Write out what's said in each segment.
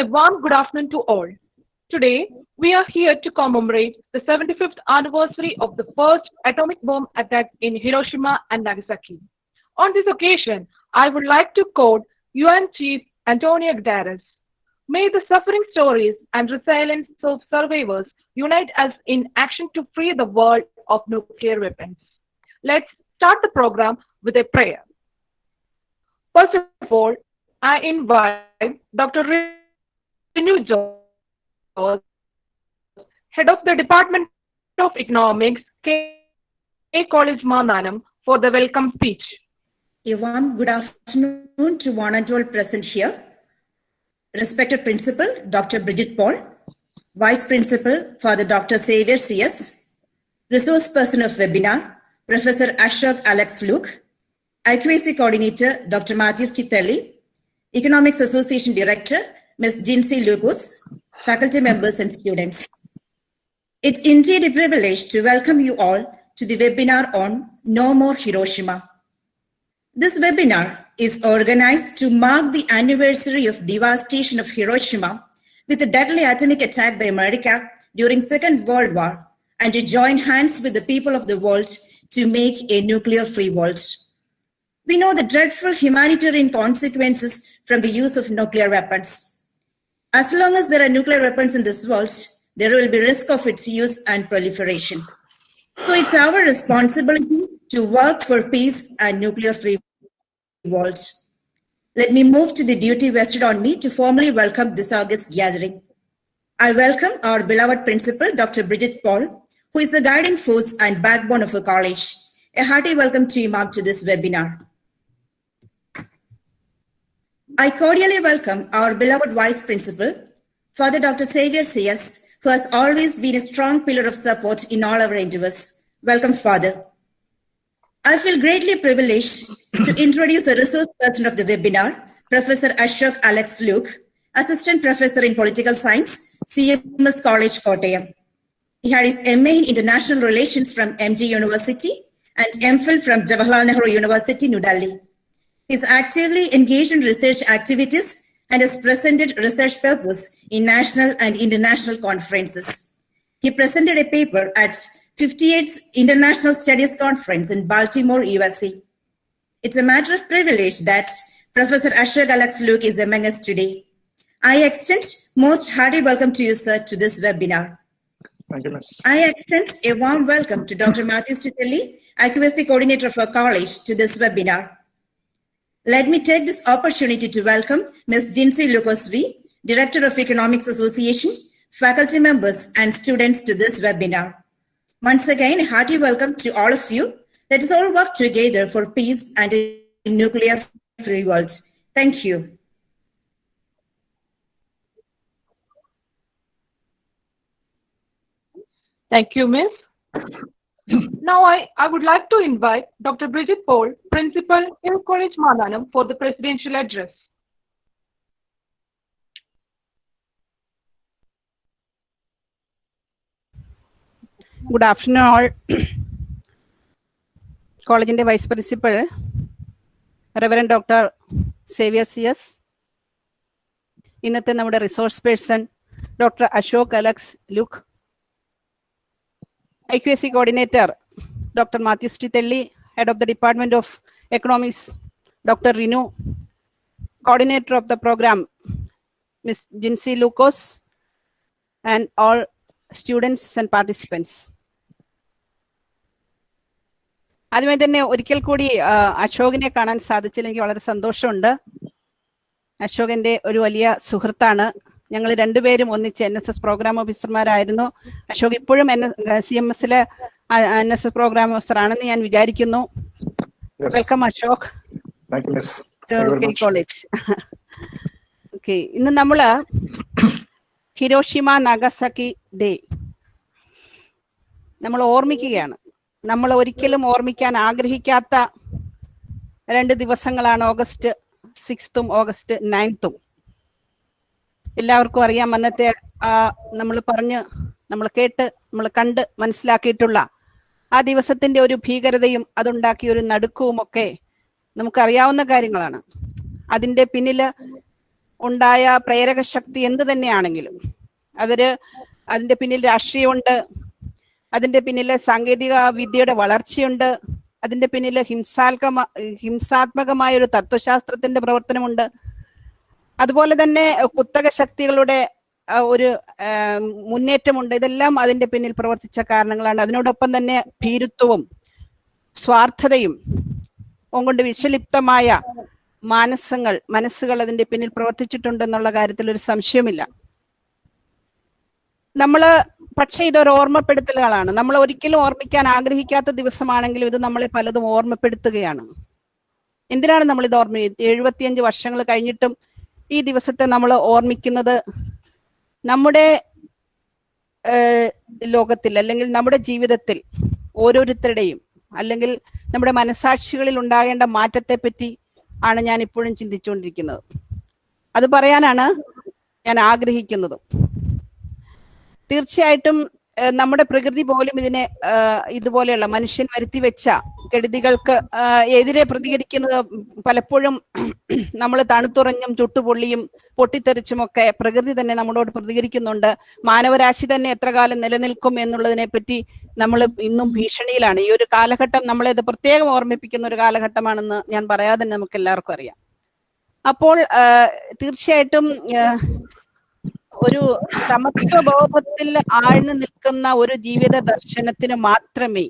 A warm good afternoon to all. Today, we are here to commemorate the 75th anniversary of the first atomic bomb attack in Hiroshima and Nagasaki. On this occasion, I would like to quote UN Chief Antonio Guterres. May the suffering stories and resilience of survivors unite us in action to free the world of nuclear weapons. Let's start the program with a prayer. First of all, I invite Dr. Renu George, Head of the Department of Economics, K College Mannanam, for the welcome speech. A warm good afternoon to one and all present here. Respected Principal, Dr. Bridget Paul, Vice Principal, Father Dr. Xavier CS, Resource Person of Webinar, Professor Ashok Alex Luke, IQAC Coordinator, Dr. Matthew Stitelli, Economics Association Director, Ms. Jinsey Lucas, faculty members and students. It's indeed a privilege to welcome you all to the webinar on No More Hiroshima. This webinar is organized to mark the anniversary of devastation of Hiroshima with a deadly atomic attack by America during Second World War and to join hands with the people of the world to make a nuclear-free world. We know the dreadful humanitarian consequences from the use of nuclear weapons. As long as there are nuclear weapons in this world, there will be risk of its use and proliferation. So it's our responsibility to work for peace and nuclear-free world. Let me move to the duty vested on me to formally welcome this August gathering. I welcome our beloved principal, Dr. Bridget Paul, who is the guiding force and backbone of our college. A hearty welcome to you, ma'am, to this webinar. I cordially welcome our beloved Vice Principal, Father Dr. Xavier CS, who has always been a strong pillar of support in all our endeavors. Welcome, Father. I feel greatly privileged to introduce the resource person of the webinar, Professor Ashok Alex Luke, Assistant Professor in Political Science, CMS College, Kottayam. He had his MA in International Relations from MG University and MPhil from Jawaharlal Nehru University, New Delhi. He is actively engaged in research activities and has presented research papers in national and international conferences. He presented a paper at 58th International Studies Conference in Baltimore, USA. It's a matter of privilege that Professor Ashok Alex Luke is among us today. I extend most hearty welcome to you, sir, to this webinar. Thank you, Ms. I extend a warm welcome to Dr. Matthew Stitelli, IQAC Coordinator of our college, to this webinar. Let me take this opportunity to welcome Ms. Jinsey Lucas, Director of Economics Association, faculty members, and students to this webinar. Once again, a hearty welcome to all of you. Let us all work together for peace and a nuclear-free world. Thank you. Thank you, Miss. Now I would like to invite Dr. Bridget Paul, Principal, K College Mannanam, for the presidential address. Good afternoon, all. College Vice Principal, Reverend Dr. Xavier CS. Innathe nammude resource person, Dr. Ashok Alex Luke. IQAC Coordinator, Dr. Matthew Stitelli, Head of the Department of Economics, Dr. Renu. Coordinator of the program, Ms. Jinsey Lucas, and all students and participants. ആദ്യമേ തന്നെ ഒരിക്കൽ കൂടി അശോകിനെ കാണാൻ സാധിച്ചതിൽ എനിക്ക് വളരെ സന്തോഷമുണ്ട്. അശോകന്റെ ഒരു വലിയ സുഹൃത്താണ്. ഞങ്ങൾ രണ്ടുപേരും ഒന്നിച്ച് NSS പ്രോഗ്രാം ഓഫീസർമാരായിരുന്നു. അശോക് ഇപ്പോഴും CMSലെ NSS പ്രോഗ്രാം ഓഫീസർ ആണെന്ന് ഞാൻ വിചാരിക്കുന്നു. Welcome Ashok college. ഓക്കെ, ഇന്ന് നമ്മള് ഹിരോഷിമ നാഗസാക്കി ഡേ നമ്മൾ ഓർമ്മിക്കുകയാണ്. നമ്മൾ ഒരിക്കലും ഓർമ്മിക്കാൻ ആഗ്രഹിക്കാത്ത 2 ദിവസങ്ങളാണ് ഓഗസ്റ്റ് 6th ഓഗസ്റ്റ് 9th. എല്ലാവർക്കും അറിയാം, അന്നത്തെ നമ്മൾ കേട്ട് നമ്മൾ കണ്ട് മനസ്സിലാക്കിയിട്ടുള്ള ആ ദിവസത്തിന്റെ ഒരു ഭീകരതയും അതുണ്ടാക്കിയ ഒരു നടുക്കവും ഒക്കെ നമുക്കറിയാവുന്ന കാര്യങ്ങളാണ്. അതിന്റെ പിന്നില് ഉണ്ടായ പ്രേരക ശക്തി എന്ത് തന്നെയാണെങ്കിലും അതിന്റെ പിന്നിൽ രാഷ്ട്രീയമുണ്ട്, അതിന്റെ പിന്നിൽ സാങ്കേതിക വിദ്യയുടെ വളർച്ചയുണ്ട്, അതിന്റെ പിന്നിൽ ഹിംസാത്മകമായ ഒരു തത്വശാസ്ത്രത്തിന്റെ പ്രവർത്തനമുണ്ട്. അതുപോലെ തന്നെ കുത്തക ശക്തികളുടെ ഒരു മുന്നേറ്റമുണ്ട്. ഇതെല്ലാം അതിന്റെ പിന്നിൽ പ്രവർത്തിച്ച കാരണങ്ങളാണ്. അതിനോടൊപ്പം തന്നെ ഭീരുത്വവും സ്വാർത്ഥതയും കൊണ്ട് വിഷലിപ്തമായ മനസ്സുകൾ അതിന്റെ പിന്നിൽ പ്രവർത്തിച്ചിട്ടുണ്ടെന്നുള്ള കാര്യത്തിൽ ഒരു സംശയമില്ല. പക്ഷെ ഇതൊരു ഓർമ്മപ്പെടുത്തലുകളാണ്. നമ്മൾ ഒരിക്കലും ഓർമ്മിക്കാൻ ആഗ്രഹിക്കാത്ത ദിവസമാണെങ്കിലും ഇത് നമ്മളെ പലതും ഓർമ്മപ്പെടുത്തുകയാണ്. എന്തിനാണ് നമ്മൾ ഇത് 75 വർഷങ്ങൾ കഴിഞ്ഞിട്ടും ഈ ദിവസത്തെ നമ്മൾ ഓർമ്മിക്കുന്നത്? നമ്മുടെ ലോകത്തിൽ അല്ലെങ്കിൽ നമ്മുടെ ജീവിതത്തിൽ ഓരോരുത്തരുടെയും അല്ലെങ്കിൽ നമ്മുടെ മനസാക്ഷികളിൽ ഉണ്ടാകേണ്ട മാറ്റത്തെ പറ്റി ആണ് ഞാൻ ഇപ്പോഴും ചിന്തിച്ചുകൊണ്ടിരിക്കുന്നത്. അത് പറയാനാണ് ഞാൻ ആഗ്രഹിക്കുന്നത്. തീർച്ചയായിട്ടും നമ്മുടെ പ്രകൃതി പോലും ഇതുപോലെയുള്ള മനുഷ്യൻ വരുത്തി വെച്ച കെടുതികൾക്ക് എതിരെ പ്രതികരിക്കുന്നത് പലപ്പോഴും നമ്മൾ തണുത്തുറഞ്ഞും ചുട്ടുപൊള്ളിയും പൊട്ടിത്തെറിച്ചുമൊക്കെ പ്രകൃതി തന്നെ നമ്മളോട് പ്രതികരിക്കുന്നുണ്ട്. മാനവരാശി തന്നെ എത്ര കാലം നിലനിൽക്കും എന്നുള്ളതിനെ പറ്റി നമ്മൾ ഇന്നും ഭീഷണിയിലാണ്. ഈ ഒരു കാലഘട്ടം നമ്മളത് പ്രത്യേകം ഓർമ്മിപ്പിക്കുന്ന ഒരു കാലഘട്ടമാണെന്ന് ഞാൻ പറയാതെ തന്നെ നമുക്ക് എല്ലാവർക്കും അറിയാം. അപ്പോൾ തീർച്ചയായിട്ടും ഒരു സമത്വബോധത്തിൽ ആഴ്ന്നു നിൽക്കുന്ന ഒരു ജീവിത ദർശനത്തിന് മാത്രമേ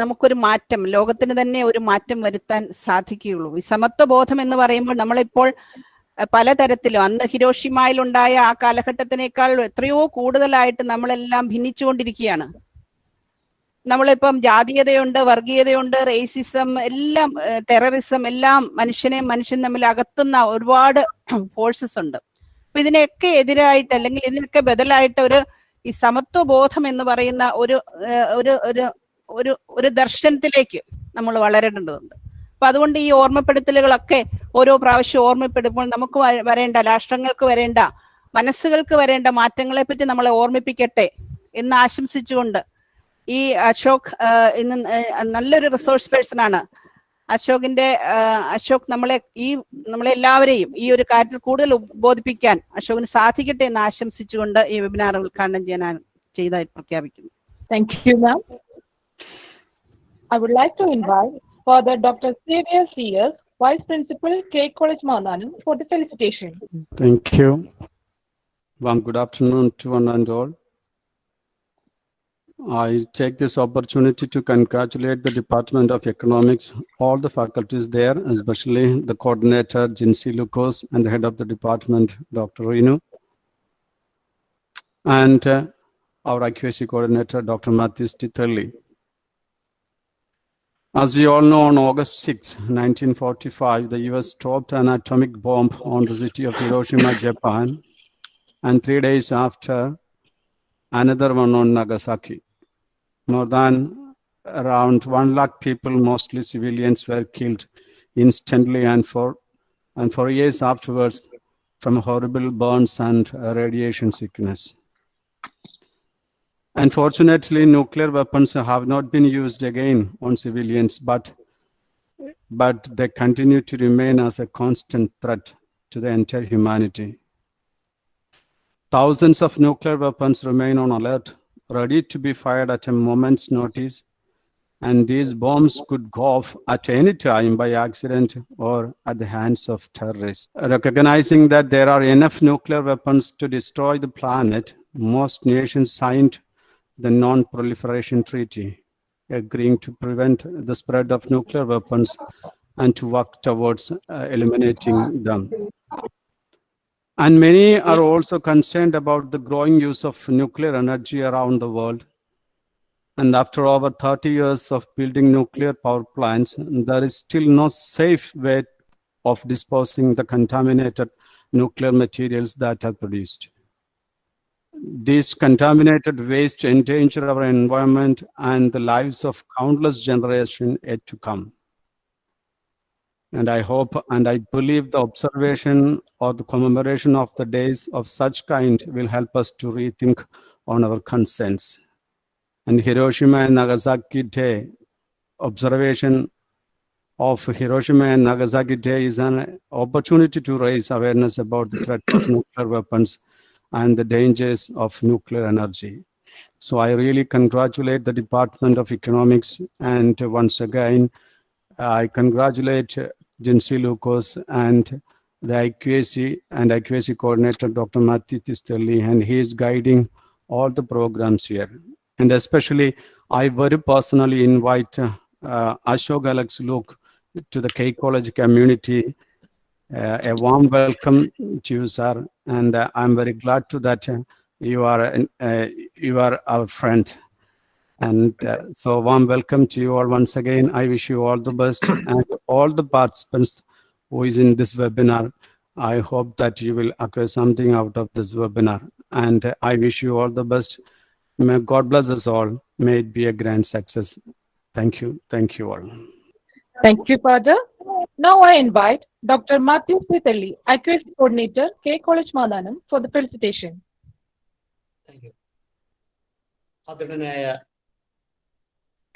നമുക്കൊരു മാറ്റം, ലോകത്തിന് തന്നെ ഒരു മാറ്റം വരുത്താൻ സാധിക്കുകയുള്ളൂ. ഈ സമത്വബോധം എന്ന് പറയുമ്പോൾ നമ്മളിപ്പോൾ പലതരത്തിലും അന്ന് ഹിരോഷിമയിലുണ്ടായ ആ കാലഘട്ടത്തിനേക്കാൾ എത്രയോ കൂടുതലായിട്ട് നമ്മളെല്ലാം ഭിന്നിച്ചുകൊണ്ടിരിക്കുകയാണ്. നമ്മളിപ്പം ജാതീയതയുണ്ട്, വർഗീയതയുണ്ട്, റേസിസം, എല്ലാം ടെററിസം, എല്ലാം മനുഷ്യൻ തമ്മിൽ അകത്തുന്ന ഒരുപാട് ഫോഴ്സസ് ഉണ്ട്. അപ്പൊ ഇതിനൊക്കെ എതിരായിട്ട് അല്ലെങ്കിൽ ഇതിനൊക്കെ ബദലായിട്ട് ഈ സമത്വബോധം എന്ന് പറയുന്ന ഒരു ദർശനത്തിലേക്ക് നമ്മൾ വളരേണ്ടതുണ്ട്. അപ്പൊ അതുകൊണ്ട് ഈ ഓർമ്മപ്പെടുത്തലുകളൊക്കെ ഓരോ പ്രാവശ്യം ഓർമ്മപ്പെടുമ്പോൾ നമുക്ക് വരേണ്ട, രാഷ്ട്രങ്ങൾക്ക് വരേണ്ട, മനസ്സുകൾക്ക് വരേണ്ട മാറ്റങ്ങളെ പറ്റി നമ്മളെ ഓർമ്മിപ്പിക്കട്ടെ എന്ന് ആശംസിച്ചുകൊണ്ട് ഈ അശോക് ഇന്ന് നല്ലൊരു റിസോഴ്സ് പേഴ്സൺ ആണ്. അശോക് നമ്മളെല്ലാവരെയും ഈ ഒരു കാര്യത്തിൽ കൂടുതൽ ഉദ്ബോധിപ്പിക്കാൻ അശോകിന് സാധിക്കട്ടെ എന്ന് ആശംസിച്ചുകൊണ്ട് ഈ വെബിനാർ ഉദ്ഘാടനം ചെയ്യാൻ ചെയ്തതായി പ്രഖ്യാപിക്കുന്നു. Thank you, ma'am. I would like to invite Father Dr. Xavier C.S., Vice Principal, K College, Mannanam, for the felicitation. Thank you. Good afternoon to one and all. I take this opportunity to congratulate the Department of Economics, all the faculties there, especially the coordinator, Jinsi Lucas, and the head of the department, Dr. Renu, and our IQAC coordinator, Dr. Matthew Stitterly. As we all know, on August 6, 1945, the US dropped an atomic bomb on the city of Hiroshima, Japan, and 3 days after, another one on Nagasaki. More than around 1 lakh people, mostly civilians, were killed instantly and for years afterwards from horrible burns and radiation sickness. Unfortunately, nuclear weapons have not been used again on civilians, but they continue to remain as a constant threat to the entire humanity. Thousands of nuclear weapons remain on alert, ready to be fired at a moment's notice, and these bombs could go off at any time by accident or at the hands of terrorists. Recognizing that there are enough nuclear weapons to destroy the planet, most nations signed the Non-Proliferation Treaty, agreeing to prevent the spread of nuclear weapons and to work towards eliminating them. And many are also concerned about the growing use of nuclear energy around the world. And after over 30 years of building nuclear power plants, there is still no safe way of disposing the contaminated nuclear materials that are produced. These contaminated waste endanger our environment and the lives of countless generations yet to come. And I hope and I believe the observation or the commemoration of the days of such kind will help us to rethink on our concerns. And Hiroshima and Nagasaki Day observation of Hiroshima and Nagasaki Day is an opportunity to raise awareness about the threat of nuclear weapons and the dangers of nuclear energy. So I really congratulate the Department of Economics, and once again, I congratulate Jinsey Lucas and the IQAC and IQAC coordinator, Dr. Matthew Tistelli, and he is guiding all the programs here. And especially, I very personally invite Ashok Alex Luke to the K College community. A warm welcome to you, sir, and I'm very glad to that you are our friend. And so warm welcome to you all once again. I wish you all the best, and all the participants who is in this webinar. I hope that you will acquire something out of this webinar, and I wish you all the best. May God bless us all. May it be a grand success. Thank you all. Thank you, Father. Now I invite Dr. Matthew Tistelli, IQAC coordinator, K College Mannanam, for the felicitation. Thank you. ആദരണീയനായ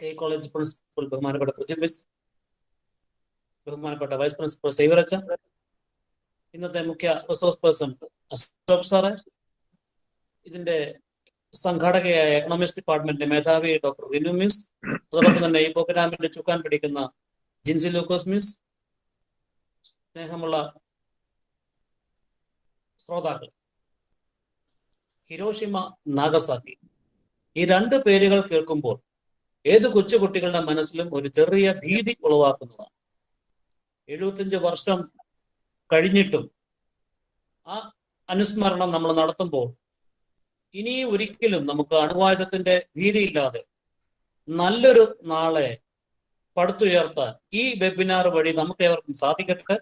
K college principal ബഹുമാനപ്പെട്ട Prajith miss, ബഹുമാനപ്പെട്ട vice principal Xavier അച്ഛൻ, ഇന്നത്തെ മുഖ്യ resource person Ashok sir, ഇതിന്റെ സംഘാടകയായ economics ഡിപ്പാർട്ട്മെന്റിന്റെ മേധാവി doctor Rinu miss, അതോടൊപ്പം തന്നെ ഈ പ്രോഗ്രാമിന്റെ ചുക്കാൻ പിടിക്കുന്ന ജിൻസി ലൂക്കോസ് മിസ്, സ്നേഹമുള്ള ശ്രോതാക്കൾ, ഹിരോഷിമ നാഗസാക്കി ഈ രണ്ട് പേരുകൾ കേൾക്കുമ്പോൾ ഏത് കൊച്ചുകുട്ടികളുടെ മനസ്സിലും ഒരു ചെറിയ ഭീതി ഉളവാക്കുന്നതാണ്. 75 വർഷം കഴിഞ്ഞിട്ടും ആ അനുസ്മരണം നമ്മൾ നടത്തുമ്പോൾ ഇനി ഒരിക്കലും നമുക്ക് അണുവായുധത്തിന്റെ ഭീതിയില്ലാതെ നല്ലൊരു നാളെ പടുത്തുയർത്താൻ ഈ വെബിനാർ വഴി നമുക്ക് ഏവർക്കും സാധിക്കട്ടെ.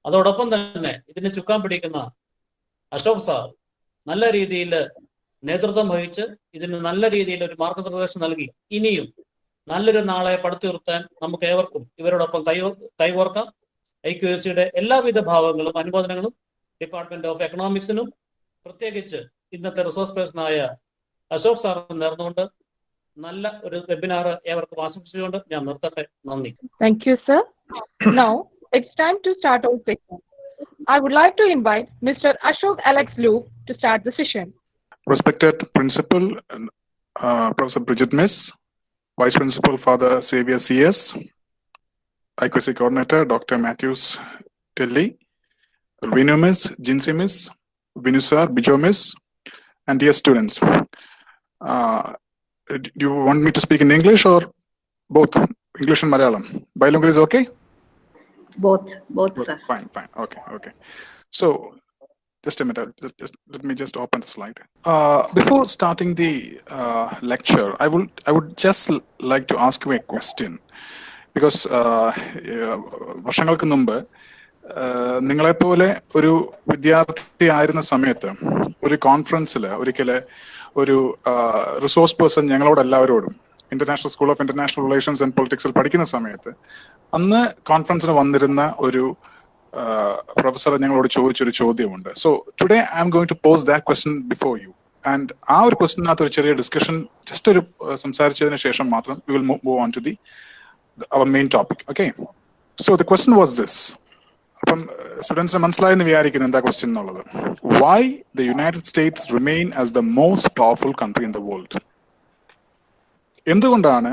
അതോടൊപ്പം തന്നെ ഇതിനെ ചുക്കാൻ പിടിക്കുന്ന അശോക് സാർ നല്ല രീതിയിൽ നേതൃത്വം വഹിച്ച് ഇതിന് നല്ല രീതിയിൽ ഒരു മാർഗനിർദ്ദേശം നൽകി ഇനിയും നല്ലൊരു നാളെ പടുത്തുയർത്താൻ നമുക്ക് ഏവർക്കും ഇവരോടൊപ്പം കൈകോർക്കാം. IQACയുടെ എല്ലാവിധ ഭാവങ്ങളും അനുമോദനങ്ങളും ഡിപ്പാർട്ട്മെന്റ് ഓഫ് എക്കണോമിക്സിനും പ്രത്യേകിച്ച് ഇന്നത്തെ റിസോഴ്സ് പേഴ്സണായ അശോക് സാറിന് നേർന്നുകൊണ്ട് നല്ല ഒരു വെബിനാർ ഏവർക്കും ആശംസിച്ചുകൊണ്ട് ഞാൻ നിർത്തട്ടെ. നന്ദി. Thank you, sir. Now it's time to start our session. I would like to invite Mr. Ashok Alex Luke to start the session. Respected Principal, Professor Bridget Miss, Vice Principal Father Xavier CS, IQAC Coordinator Dr. Matthews Tilly, Vinu Miss, Jinsey Miss, Vinu Sir, Bijo Miss, and dear students. Do you want me to speak in English or both? English and Malayalam? Bilingual is okay? Both, sir. Fine. Okay. So, just a minute. Let me just open the slide. Before starting the lecture, I would just like to ask you a question, because വർഷങ്ങൾക്ക് മുമ്പ് നിങ്ങളെപ്പോലെ ഒരു വിദ്യാർത്ഥി ആയിരുന്ന സമയത്ത് ഒരു കോൺഫറൻസിൽ ഒരിക്കല് ഒരു റിസോഴ്സ് പേഴ്സൺ ഞങ്ങളോട് എല്ലാവരോടും international school of international relations and പൊളിറ്റിക്സിൽ പഠിക്കുന്ന സമയത്ത് അന്ന് കോൺഫറൻസിന് വന്നിരുന്ന ഒരു പ്രൊഫസർ ഞങ്ങളോട് ചോദിച്ചൊരു ചോദ്യമുണ്ട്. So today I am going to pose that question before you, and ആ ഒരു ക്വസ്റ്റ്യനകത്ത് ഒരു ചെറിയ ഡിസ്കഷൻ ജസ്റ്റ് ഒരു സംസാരിച്ചതിന് ശേഷം മാത്രം we will move on to our main topic. Okay, so the question was this. അപ്പം സ്റ്റുഡൻസിന് മനസ്സിലായെന്ന് വിചാരിക്കുന്നു എന്താ ക്വസ്റ്റ്യൻ എന്നുള്ളത്. Why the United States remain as the most powerful country in the world? എന്തുകൊണ്ടാണ്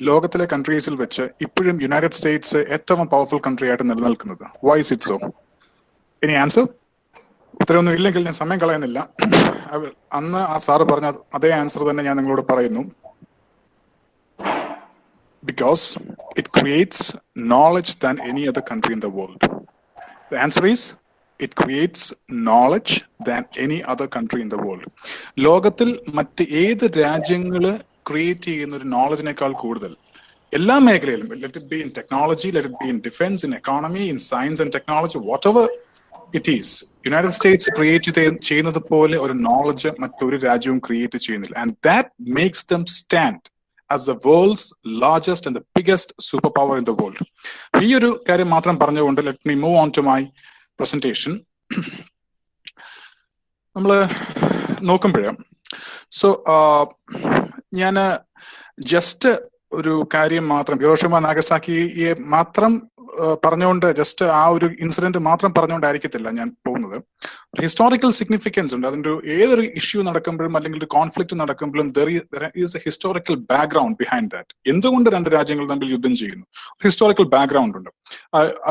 ലോകത്തിലെ കൺട്രീസിൽ വെച്ച് ഇപ്പോഴും യുണൈറ്റഡ് സ്റ്റേറ്റ്സ് ഏറ്റവും പവർഫുൾ കൺട്രി ആയിട്ട് നിലനിൽക്കുന്നത്? Why is it so? Any answer? ഇത്രയൊന്നും ഇല്ലെങ്കിൽ ഞാൻ സമയം കളയുന്നില്ല. അന്ന് ആ സാറ് പറഞ്ഞ അതേ ആൻസർ തന്നെ ഞാൻ നിങ്ങളോട് പറയുന്നു. Because it creates knowledge than any other country in the world. The answer is, it creates knowledge than any other country in the world. ലോകത്തിൽ മറ്റ് ഏത് രാജ്യങ്ങള് ക്രിയേറ്റ് ചെയ്യുന്ന ഒരു നോളജിനേക്കാൾ കൂടുതൽ എല്ലാ മേഖലയിലും, let it be in technology, let it be in defense, in economy, in science and technology, whatever it is, United States create ചെയ്യുന്നത് പോലെ ഒരു നോളജ് മറ്റൊരു രാജ്യവും ക്രിയേറ്റ് ചെയ്യുന്നില്ല. And that makes them stand as the world's largest and the biggest superpower in the world. ഈ ഒരു കാര്യം മാത്രം പറഞ്ഞുകൊണ്ട് let me move on to my presentation. നമ്മൾ നോക്കുമ്പോഴേ ഞാൻ ജസ്റ്റ് ഒരു കാര്യം മാത്രം, ഹിരോഷിമ നാഗസാക്കിയെ മാത്രം പറഞ്ഞുകൊണ്ട്, ജസ്റ്റ് ആ ഒരു ഇൻസിഡന്റ് മാത്രം പറഞ്ഞുകൊണ്ടായിരിക്കത്തില്ല ഞാൻ പോകുന്നത്. ഹിസ്റ്റോറിക്കൽ സിഗ്നിഫിക്കൻസ് ഉണ്ട് അതിന്റെ. ഏതൊരു ഇഷ്യൂ നടക്കുമ്പോഴും അല്ലെങ്കിൽ ഒരു കോൺഫ്ലിക്ട് നടക്കുമ്പോഴും there is a historical background behind that. എന്തുകൊണ്ട് രണ്ട് രാജ്യങ്ങൾ തമ്മിൽ യുദ്ധം ചെയ്യുന്നു, ഹിസ്റ്റോറിക്കൽ ബാക്ക്ഗ്രൗണ്ട് ഉണ്ട്.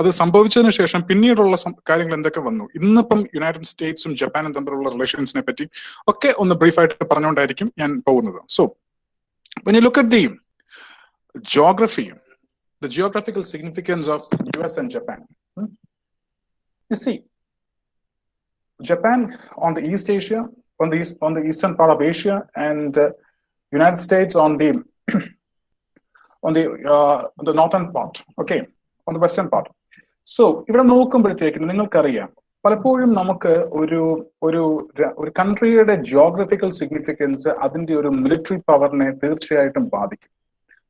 അത് സംഭവിച്ചതിന് ശേഷം പിന്നീടുള്ള കാര്യങ്ങൾ എന്തൊക്കെ വന്നു, ഇന്നിപ്പം യുണൈറ്റഡ് സ്റ്റേറ്റ്സും ജപ്പാനും തമ്മിലുള്ള റിലേഷൻസിനെ പറ്റി ഒക്കെ ഒന്ന് ബ്രീഫായിട്ട് പറഞ്ഞുകൊണ്ടായിരിക്കും ഞാൻ പോകുന്നത്. So when you look at the geography, the geographical significance of US and Japan, you see Japan on the East Asia, on the eastern part of Asia, and United States on the on the northern part, okay, on the western part. So ഇവിടെ നോക്കുമ്പോഴത്തേക്കും നിങ്ങൾക്കറിയാം, പലപ്പോഴും നമുക്ക് ഒരു കൺട്രിയുടെ geographical significance അതിന്റെ ഒരു military പവറിനെ തീർച്ചയായിട്ടും ബാധിക്കും.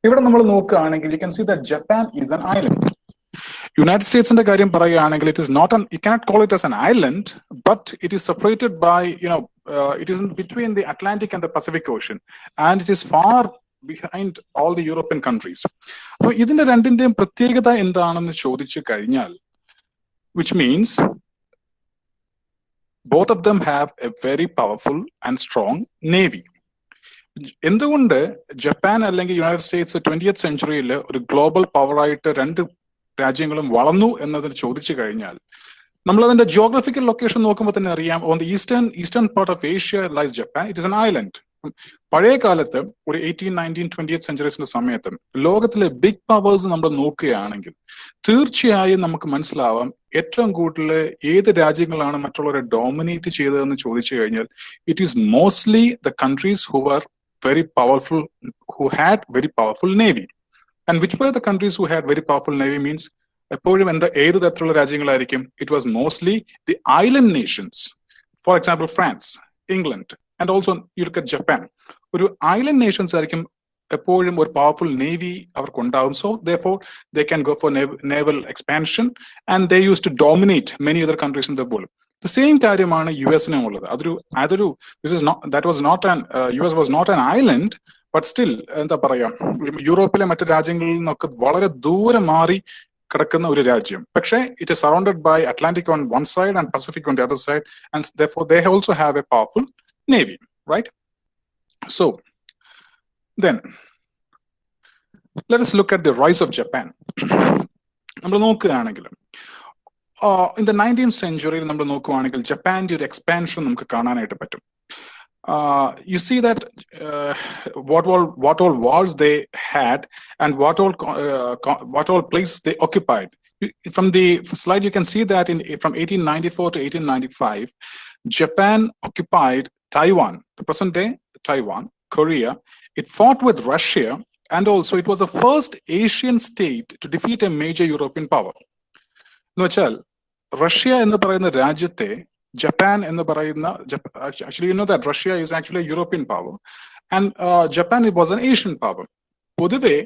ഇവിടെ നമ്മൾ നോക്കുകയാണെങ്കിൽ you can see that Japan is an island. United സ്റ്റേറ്റ്സിന്റെ കാര്യം പറയുകയാണെങ്കിൽ it is not you cannot call it as an island, but it is separated by it is between the Atlantic and the Pacific ocean, and it is far behind all the European countries. അപ്പൊ ഇതിന്റെ രണ്ടിന്റെയും പ്രത്യേകത എന്താണെന്ന് ചോദിച്ചു കഴിഞ്ഞാൽ, which means both of them have a very powerful and strong navy. എന്തുകൊണ്ട് Japan അല്ലെങ്കിൽ United States 20th സെഞ്ചുറിയിൽ ഒരു ഗ്ലോബൽ പവറായിട്ട് രണ്ട് രാജ്യങ്ങളും വളർന്നു എന്നതിന് ചോദിച്ചു കഴിഞ്ഞാൽ, നമ്മൾ അതിന്റെ ജിയോഗ്രഫിക്കൽ ലൊക്കേഷൻ നോക്കുമ്പോൾ തന്നെ അറിയാം. On the eastern part of Asia lies Japan. It is an island. പഴയ കാലത്ത് ഒരു 18, 19, 20th സെഞ്ചുറീസിന്റെ സമയത്ത് ലോകത്തിലെ ബിഗ് പവേഴ്സ് നമ്മൾ നോക്കുകയാണെങ്കിൽ തീർച്ചയായും നമുക്ക് മനസ്സിലാവാം ഏറ്റവും കൂടുതൽ ഏത് രാജ്യങ്ങളാണ് മറ്റുള്ളവരെ ഡോമിനേറ്റ് ചെയ്തതെന്ന് ചോദിച്ചു കഴിഞ്ഞാൽ, it is mostly the countries who are very powerful, who had very powerful navy. And which were the countries who had very powerful navy means എപ്പോഴും ഏത് തരത്തിലുള്ള രാജ്യങ്ങളായിരിക്കും? It was mostly the island nations. For example France, England, and also you look at Japan. ഒരു island nations ആയിരിക്കും എപ്പോഴും ഒരു powerful navy അവർക്കുണ്ടാവും. So therefore they can go for naval expansion and they used to dominate many other countries in the world. The same കാര്യമാണ് യുഎസിനും ഉള്ളത്. US was not an island, but still എന്താ പറയാ, യൂറോപ്പിലെ മറ്റു രാജ്യങ്ങളിൽ നിന്നൊക്കെ വളരെ ദൂരെ മാറി കിടക്കുന്ന ഒരു രാജ്യം. പക്ഷേ it is surrounded by Atlantic on one side and Pacific on the other side, and therefore they also have a powerful navy, right? So then let us look at the rise of Japan. നമ്മൾ നോക്കുകയാണെങ്കിൽ in the 19th century നമ്മൾ നോക്കുകയാണെങ്കിൽ ജപ്പാന്റെ ഒരു expansion നമുക്ക് കാണാനായിട്ട് പറ്റും. You see that what all wars they had and what all places they occupied. From the slide you can see that from 1894 to 1895 Japan occupied Taiwan, the present day Taiwan, Korea. It fought with Russia, and also it was the first Asian state to defeat a major European power. എന്ന് വെച്ചാൽ Russia എന്ന് പറയുന്ന രാജ്യത്തെ Japan എന്ന് പറയുന്ന, actually you know that Russia is actually a European power and Japan it was an Asian power. പൊതുവെ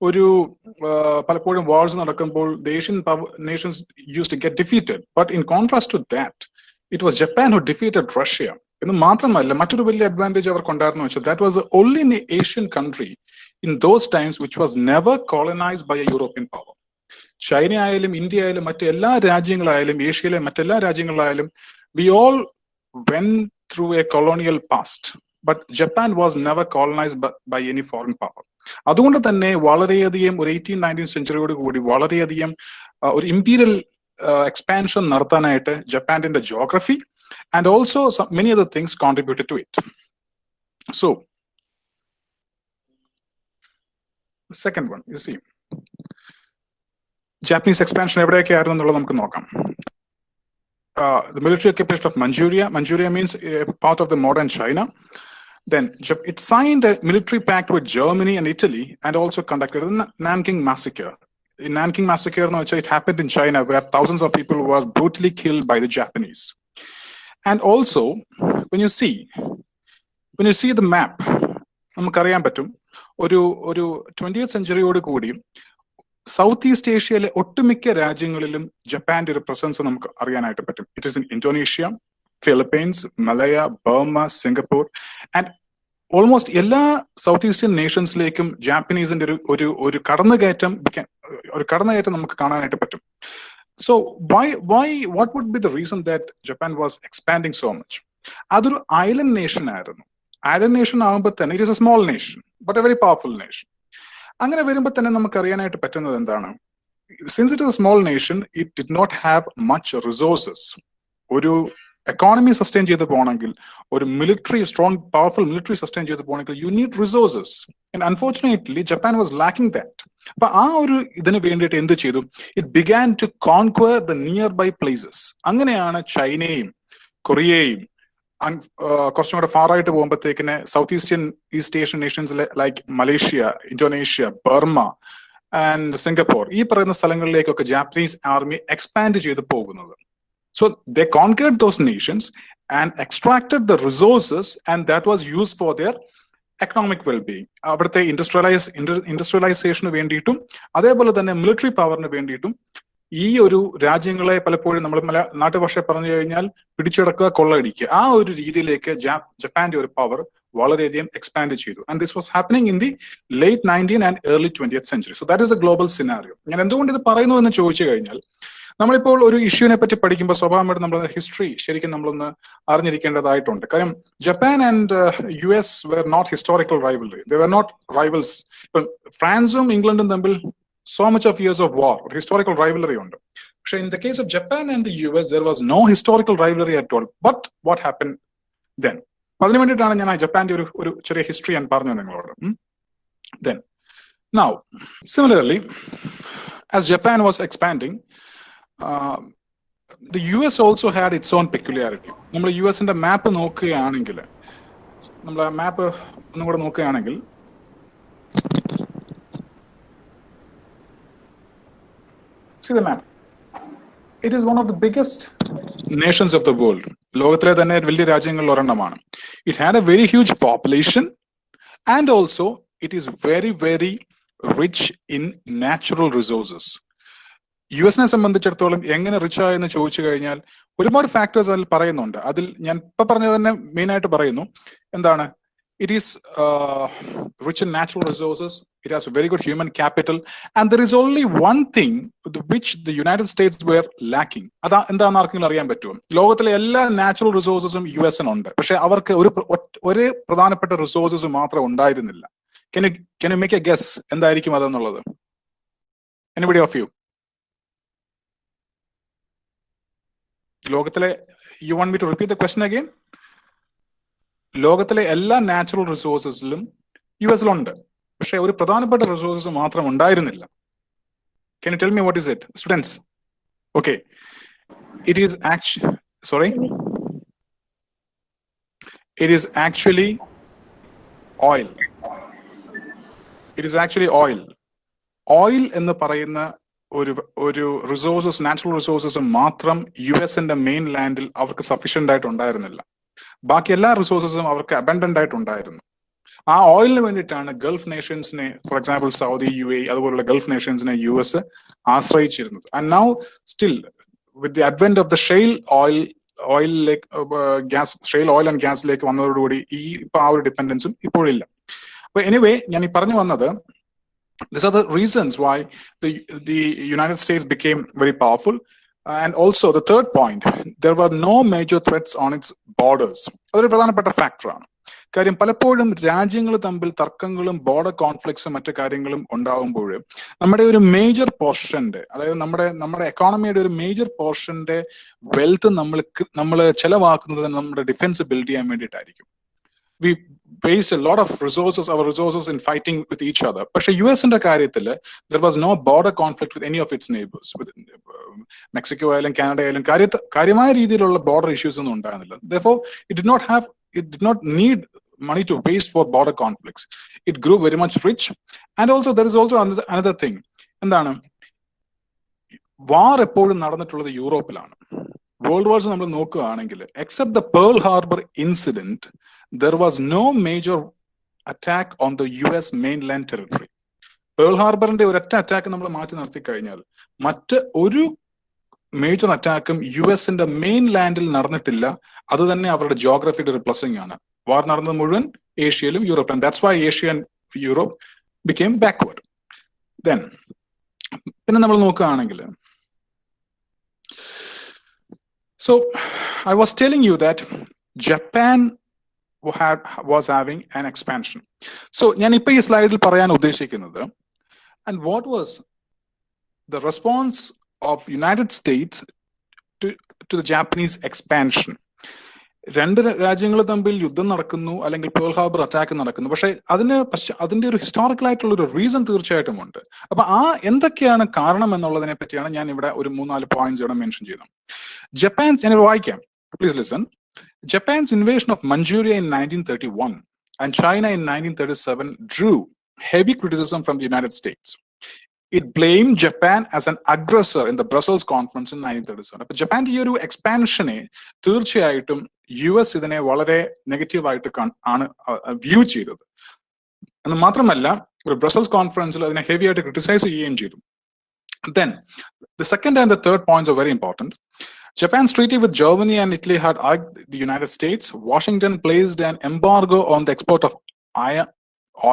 ഒരു പലപ്പോഴും വാർസ് നടക്കുമ്പോൾ the Asian nations used to get defeated, but in contrast to that it was Japan who defeated Russia. എന്ന് മാത്രമല്ല മറ്റൊരു വലിയ advantage അവർക്കുണ്ടായിരുന്നു വെച്ചാൽ that was the only Asian country in those times which was never colonized by a European power. China ആയാലും India ആയാലും മറ്റെല്ലാ രാജ്യങ്ങളായാലും ഏഷ്യയിലെ മറ്റെല്ലാ രാജ്യങ്ങളായാലും we all went through a colonial past, but Japan was never colonized by any foreign power. അതുകൊണ്ട് തന്നെ വളരെയധികം ഒരു 18th-19th സെഞ്ചുറിയോട് കൂടി വളരെയധികം ഒരു ഇമ്പീരിയൽ എക്സ്പാൻഷൻ നടത്താനായിട്ട് ജപ്പാന്റെ geography and also many other things contributed to it. So the second one, you see, Japanese expansion എവിടെയൊക്കെ ആയിരുന്നു എന്നുള്ളത് നമുക്ക് നോക്കാം. The military occupation of Manchuria means a part of the modern China. Then it signed a military pact with Germany and Italy, and also conducted the Nanking massacre. In Nanking massacre, it happened in China, where thousands of people were brutally killed by the Japanese. And also, when you see the map, നമുക്കറിയാൻ പറ്റും ഒരു 20th സെഞ്ചുറിയോട് കൂടി south east ഏഷ്യയിലെ ഒട്ടുമിക്ക രാജ്യങ്ങളിലും ജപ്പാന്റെ ഒരു presence നമുക്ക് അറിയാനായിട്ട് പറ്റും. It is in Indonesia, Philippines, Malaya, Burma, Singapore, and almost എല്ലാ സൗത്ത് ഈസ്റ്റേൺ നേഷൻസിലേക്കും ജാപ്പനീസിന്റെ ഒരു കടന്നുകയറ്റം നമുക്ക് കാണാനായിട്ട് പറ്റും. So what would be the reason that Japan was expanding so much? അതൊരു ഐലൻഡ് നേഷൻ ആയിരുന്നു. ഐലൻഡ് നേഷൻ ആകുമ്പോൾ തന്നെ it is a small nation but a very powerful nation. അങ്ങനെ വരുമ്പോൾ തന്നെ നമുക്ക് അറിയാനായിട്ട് പറ്റുന്നത് എന്താണ്? Since it is a small nation, it did not have much resources. ഒരു എക്കോണമി സസ്റ്റെയിൻ ചെയ്ത് പോകണമെങ്കിൽ, ഒരു സ്ട്രോങ് പവർഫുൾ മിലിറ്ററി സസ്റ്റെയിൻ ചെയ്ത് പോകണമെങ്കിൽ you need resources. And unfortunately Japan was lacking that. അപ്പൊ ആ ഒരു ഇതിന് വേണ്ടിയിട്ട് എന്ത് ചെയ്തു? It began to conquer the nearby places. അങ്ങനെയാണ് ചൈനയും കൊറിയയും കുറച്ചും കൂടെ ഫാറായിട്ട് പോകുമ്പോഴത്തേക്കിന് ഈസ്റ്റ് ഏഷ്യൻ നേഷൻസിലെ like Malaysia, Indonesia, Burma and Singapore, ഈ പറയുന്ന സ്ഥലങ്ങളിലേക്കൊക്കെ ജാപ്പനീസ് ആർമി എക്സ്പാൻഡ് ചെയ്ത് പോകുന്നത്. So they conquered those nations and extracted the resources, and that was used for their economic well-being. അവിടുത്തെ ഇൻഡസ്ട്രിയലൈസേഷന് വേണ്ടിയിട്ടും അതേപോലെ തന്നെ മിലിറ്ററി പവറിന് വേണ്ടിയിട്ടും ഈ ഒരു രാജ്യങ്ങളെ പലപ്പോഴും നമ്മൾ നാട്ടുഭാഷ പറഞ്ഞു കഴിഞ്ഞാൽ പിടിച്ചടക്കുക, കൊള്ളയടിക്കുക, ആ ഒരു രീതിയിലേക്ക് ജപ്പാന്റെ ഒരു പവർ വളരെയധികം എക്സ്പാൻഡ് ചെയ്തു. And this was happening in the late 19th and early 20th century. So that is the global scenario. ഞാൻ എന്തുകൊണ്ട് ഇത് പറയുന്നു എന്ന് ചോദിച്ചു കഴിഞ്ഞാൽ, നമ്മളിപ്പോൾ ഒരു ഇഷ്യൂവിനെ പറ്റി പഠിക്കുമ്പോൾ സ്വാഭാവികമായിട്ട് നമ്മൾ ഹിസ്റ്ററി ശരിക്കും നമ്മളൊന്ന് അറിഞ്ഞിരിക്കേണ്ടതായിട്ടുണ്ട്. കാര്യം Japan and US were not historical rivalry. They were not rivals. ഇപ്പം ഫ്രാൻസും ഇംഗ്ലണ്ടും തമ്മിൽ so much of years of war, historical rivalry ഉണ്ട്. പക്ഷെ in the case of Japan and the US, there was no historical rivalry at all. But what happened then? അതിനു വേണ്ടിയിട്ടാണ് ഞാൻ ജപ്പാന്റെ ഒരു ചെറിയ ഹിസ്റ്ററി ഞാൻ പറഞ്ഞു നിങ്ങളോട്. Then, now, similarly, as Japan was expanding, the US also had its own peculiarity. നമ്മൾ US-ന്റെ മാപ്പ് നോക്കുകയാണെങ്കിൽ, നമ്മൾ ആ മാപ്പ് ഒന്നും കൂടെ നോക്കുകയാണെങ്കിൽ, see the map. It is one of the biggest nations of the world. ലോകത്തിലെ തന്നെ വലിയ രാജ്യങ്ങളിൽ ഒരെണ്ണമാണ്. It had a very huge population and also it is very, very rich in natural resources. US-നെ സംബന്ധിച്ചിടത്തോളം എങ്ങനെ റിച്ച് ആയെന്ന് ചോദിച്ചു കഴിഞ്ഞാൽ ഒരുപാട് ഫാക്ടേഴ്സ് അതിൽ പറയുന്നുണ്ട്. അതിൽ ഞാൻ ഇപ്പൊ പറഞ്ഞത് തന്നെ മെയിൻ ആയിട്ട് പറയുന്നു. എന്താണ്? It is rich in natural resources. It has a very good human capital. And there is only one thing which the United States were lacking. അതാ എന്താണെന്ന് ആർക്കെങ്കിലും അറിയാൻ പറ്റുമോ? ലോകത്തിലെ എല്ലാ നാച്ചുറൽ റിസോഴ്സസും US-നുണ്ട്. പക്ഷെ അവർക്ക് ഒരു പ്രധാനപ്പെട്ട റിസോഴ്സസ് മാത്രം ഉണ്ടായിരുന്നില്ല. Can you make a guess എന്തായിരിക്കും അതെന്നുള്ളത്? Anybody of you? ലോകത്തിലെ, you want me to repeat the question again? ലോകത്തിലെ എല്ലാ നാച്ചുറൽ റിസോഴ്സസിലും US-ലുണ്ട്. പക്ഷെ ഒരു പ്രധാനപ്പെട്ട റിസോഴ്സസ് മാത്രം ഉണ്ടായിരുന്നില്ല. Can you tell me what is it, students? Okay, it is actually oil. It is actually oil. Oil എന്ന് പറയുന്ന ഒരു റിസോഴ്സസ്, നാച്ചുറൽ റിസോഴ്സസ് മാത്രം US-ന്റെ മെയിൻ ലാൻഡിൽ അവർക്ക് സഫീഷ്യന്റ് ആയിട്ട് ഉണ്ടായിരുന്നില്ല. ബാക്കി എല്ലാ റിസോഴ്സസും അവർക്ക് അബൻഡന്റ് ആയിട്ടുണ്ടായിരുന്നു. ആ ഓയിലിന് വേണ്ടിയിട്ടാണ് ഗൾഫ് നേഷൻസിനെ, ഫോർ എക്സാമ്പിൾ സൗദി, UAE അതുപോലുള്ള ഗൾഫ് നേഷൻസിനെ US ആശ്രയിച്ചിരുന്നത്. And now still with the advent of the shale oil and ഗ്യാസിലേക്ക് വന്നതോടുകൂടി ഇപ്പൊ ആ ഒരു ഡിപ്പെൻഡൻസും ഇപ്പോഴില്ല. അപ്പൊ എനിവേ, ഞാൻ ഈ പറഞ്ഞു വന്നത്, these are the reasons why the United States became very powerful. And also the third point, there were no major threats on its borders. അതൊരു പ്രധാനപ്പെട്ട ഫാക്ടറാണ്. കാര്യം പലപ്പോഴും രാജ്യങ്ങൾ തമ്മിൽ തർക്കങ്ങളും ബോർഡർ കോൺഫ്ലിക്ട്സും മറ്റു കാര്യങ്ങളും ഉണ്ടാകുമ്പോൾ നമ്മുടെ ഒരു മേജർ പോർഷന്റെ, അതായത് നമ്മുടെ എക്കോണമിയുടെ ഒരു മേജർ പോർഷന്റെ വെൽത്ത് നമ്മൾ ചെലവാക്കുന്നത് നമ്മുടെ ഡിഫൻസ് ബിൽഡ് ചെയ്യാൻ വേണ്ടിയിട്ടായിരിക്കും. We waste a lot of our resources in fighting with each other. പക്ഷെ US-ന്റെ കാര്യത്തിൽ there was no border conflict with any of its neighbors. With Mexico ആയാലും കാനഡ ആയാലും കാര്യമായ രീതിയിലുള്ള ബോർഡർ ഇഷ്യൂസ് ഒന്നും ഉണ്ടായിരുന്നില്ല. Therefore, it did not need money to waste for border conflicts. It grew very much rich. And also there is also another thing. എന്താണ്? വാർ എപ്പോഴും നടന്നിട്ടുള്ളത് യൂറോപ്പിലാണ്. World wars നമ്മൾ നോക്കുകയാണെങ്കിൽ, except the Pearl Harbor incident, there was no major attack on the US mainland territory. Pearl ഹാർബറിന്റെ ഒരൊറ്റ attack നമ്മൾ മാറ്റി നിർത്തി കഴിഞ്ഞാൽ മറ്റ് ഒരു മേജർ അറ്റാക്കും US-ന്റെ മെയിൻ ലാൻഡിൽ നടന്നിട്ടില്ല. അത് തന്നെ അവരുടെ ജോഗ്രഫിയുടെ ഒരു പ്ലസിംഗ് ആണ്. വാർ നടന്നത് മുഴുവൻ ഏഷ്യയിലും യൂറോപ്പിലും. That's why Asia and Europe became backward. പിന്നെ നമ്മൾ നോക്കുകയാണെങ്കിൽ, so I was telling you that Japan was having an expansion. So ഞാൻ ഇപ്പൊ ഈ സ്ലൈഡിൽ പറയാൻ ഉദ്ദേശിക്കുന്നത്, and what was the response of United States to the Japanese expansion. രണ്ട് രാജ്യങ്ങൾ തമ്മിൽ യുദ്ധം നടക്കുന്നു, അല്ലെങ്കിൽ പേൾ ഹാർബർ അറ്റാക്ക് നടക്കുന്നു. പക്ഷെ അതിന്റെ ഒരു ഹിസ്റ്റോറിക്കൽ ആയിട്ടുള്ള ഒരു റീസൺ തീർച്ചയായിട്ടും ഉണ്ട്. അപ്പൊ എന്തൊക്കെയാണ് കാരണം എന്നുള്ളതിനെ പറ്റിയാണ് ഞാൻ ഇവിടെ ഒരു 3-4 പോയിന്റ്സ് ഇവിടെ മെൻഷൻ ചെയ്തത്. ഞാൻ വായിക്കാം, please listen. Japan's invasion of Manchuria in 1931 and China in 1937 drew heavy criticism from the United States. It blamed Japan as an aggressor in the Brussels conference in 1937. അപ്പൊ ജപ്പാന്റെ ഈ ഒരു എക്സ്പാൻഷനെ തീർച്ചയായിട്ടും US ഇതിനെ വളരെ നെഗറ്റീവായിട്ട് ആണ് വ്യൂ ചെയ്തത്. എന്ന് മാത്രമല്ല, ഒരു ബ്രസൽസ് കോൺഫറൻസിൽ അതിനെ ഹെവി ആയിട്ട് ക്രിട്ടിസൈസ് ചെയ്യുകയും ചെയ്തു. Then the second and the third points are very important. Japan's treaty with Germany and Italy had urged the United States. Washington placed an embargo on the export of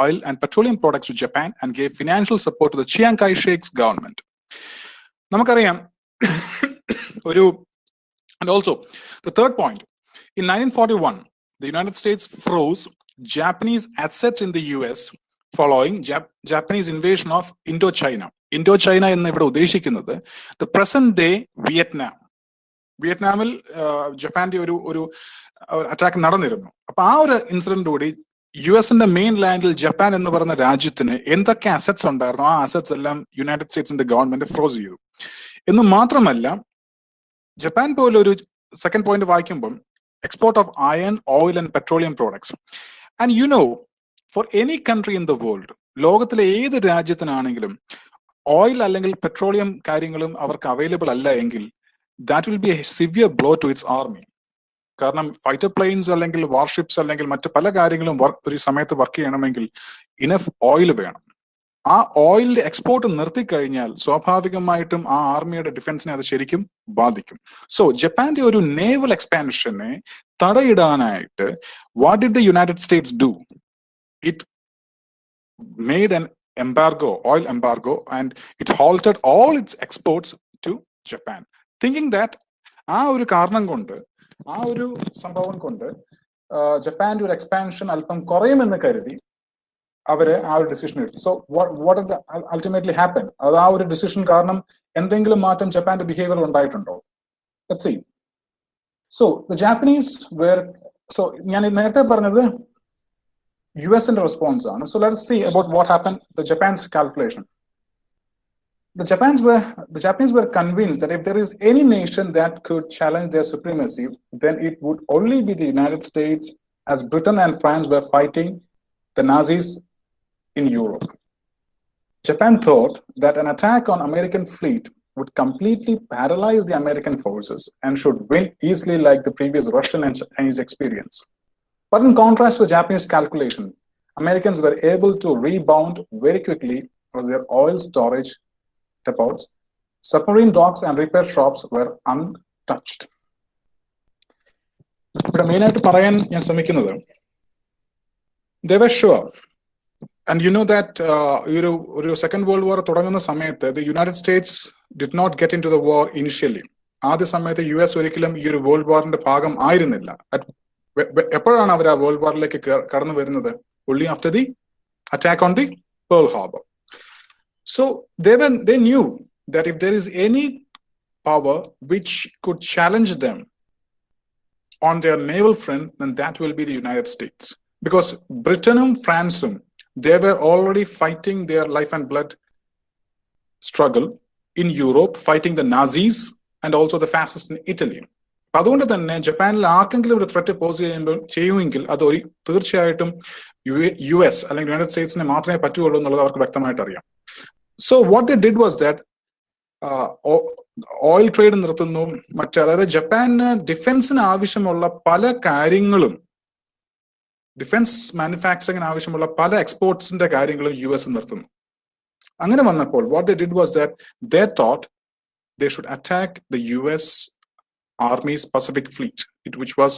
oil and petroleum products to Japan and gave financial support to the Chiang Kai-shek's government. Namakariam. And also, the third point, in 1941, the United States froze Japanese assets in the US following Japanese invasion of Indochina. Indochina എന്ന് ഇവിടെ ഉദ്ദേശിക്കുന്നത് the present day വിയറ്റ്നാമിൽ ജപ്പാന്റെ ഒരു attack നടന്നിരുന്നു. അപ്പൊ ആ ഒരു incident കൂടി US-ന്റെ മെയിൻ ലാൻഡിൽ ജപ്പാൻ എന്ന് പറയുന്ന രാജ്യത്തിന് എന്തൊക്കെ അസറ്റ്സ് ഉണ്ടായിരുന്നു, ആ അസറ്റ്സ് എല്ലാം യുണൈറ്റഡ് സ്റ്റേറ്റ്സിന്റെ ഗവൺമെന്റ് ഫ്രോസ് ചെയ്തു. എന്ന് മാത്രമല്ല, ജപ്പാൻ പോലെ ഒരു സെക്കൻഡ് പോയിന്റ് വായിക്കുമ്പോൾ export of iron, oil and petroleum products. And you know, for any country in the world, ലോകത്തിലെ ഏത് രാജ്യത്തിനാണെങ്കിലും ഓയിൽ അല്ലെങ്കിൽ പെട്രോളിയം കാര്യങ്ങളും അവർക്ക് അവൈലബിൾ അല്ല എങ്കിൽ that will be a severe blow to its army. കാരണം ഫൈറ്റർ പ്ലെയിൻസ് അല്ലെങ്കിൽ വാർഷിപ്സ് അല്ലെങ്കിൽ മറ്റു പല കാര്യങ്ങളും ഒരു സമയത്ത് വർക്ക് ചെയ്യണമെങ്കിൽ ഇനഫ് ഓയിൽ വേണം. ആ ഓയിലിന്റെ എക്സ്പോർട്ട് നിർത്തിക്കഴിഞ്ഞാൽ സ്വാഭാവികമായിട്ടും ആ ആർമിയുടെ ഡിഫൻസിനെ അത് ശരിക്കും ബാധിക്കും. സോ ജപ്പാന്റെ ഒരു നേവൽ എക്സ്പാൻഷനെ തടയിടാനായിട്ട് what did the United States do? It made an embargo, oil embargo, and it halted all its exports to Japan. Thinking that ആ ഒരു കാരണം കൊണ്ട്, ആ ഒരു സംഭവം കൊണ്ട് ജപ്പാന്റെ ഒരു എക്സ്പാൻഷൻ അല്പം കുറയുമെന്ന് കരുതി അവര് ആ ഒരു ഡിസിഷൻ എടുത്തു. So what ultimately happen? അത് ആ ഒരു ഡിസിഷൻ കാരണം എന്തെങ്കിലും മാറ്റം ജപ്പാന്റെ ബിഹേവിയർ ഉണ്ടായിട്ടുണ്ടോ? Let's see. So the Japanese were, so ഞാൻ നേരത്തെ പറഞ്ഞത് US-ന്റെ റെസ്പോൺസ് ആണ്. So let's see about what happen, the Japan's calculation. The Japanese were convinced that if there is any nation that could challenge their supremacy, then it would only be the United States, as Britain and France were fighting the Nazis in Europe. Japan thought that an attack on American fleet would completely paralyze the American forces and should win easily like the previous Russian and Chinese experience. But in contrast to the Japanese calculation, Americans were able to rebound very quickly as their oil storage depots, submarine docks and repair shops were untouched. But മെയിനായിട്ട് പറയാൻ ഞാൻ ശ്രമിക്കുന്നത്, they were sure, and you know that ഒരു second world war തുടങ്ങുന്ന സമയത്ത് the United States did not get into the war initially. ആദ്യ സമയത്ത് US ഒരിക്കലും ഈ ഒരു വേൾഡ് വാറിന്റെ ഭാഗം ആയിരുന്നില്ല. എപ്പോഴാണ് അവർ ആ വേൾഡ് വാറിലേക്ക് കടന്നു വരുന്നത്? only after the attack on the Pearl Harbor. So they knew that if there is any power which could challenge them on their naval front, then that will be the United States. Because Britainum, Franceum, they were already fighting their life and blood struggle in Europe, fighting the Nazis and also the fascists in Italy. അതുകൊണ്ട് തന്നെ ജപ്പാനിൽ ആർക്കെങ്കിലും ഒരു threat pose ചെയ്യുമെങ്കിൽ അത് തീർച്ചയായിട്ടും US അല്ലെങ്കിൽ United സ്റ്റേറ്റ്സിനെ മാത്രമേ പറ്റുള്ളൂ എന്നുള്ളത് അവർക്ക് വ്യക്തമായിട്ട് അറിയാം. So what they did was that oil trade നിർത്തുന്നു, അതായത് ജപ്പാന് ഡിഫൻസിന് ആവശ്യമുള്ള പല കാര്യങ്ങളും, ഡിഫൻസ് മാനുഫാക്ചറിങ്ങിന് ആവശ്യമുള്ള പല എക്സ്പോർട്സിന്റെ കാര്യങ്ങളും US നിർത്തുന്നു. അങ്ങനെ വന്നപ്പോൾ what they did was that they thought they should attack the US Army's Pacific Fleet, which was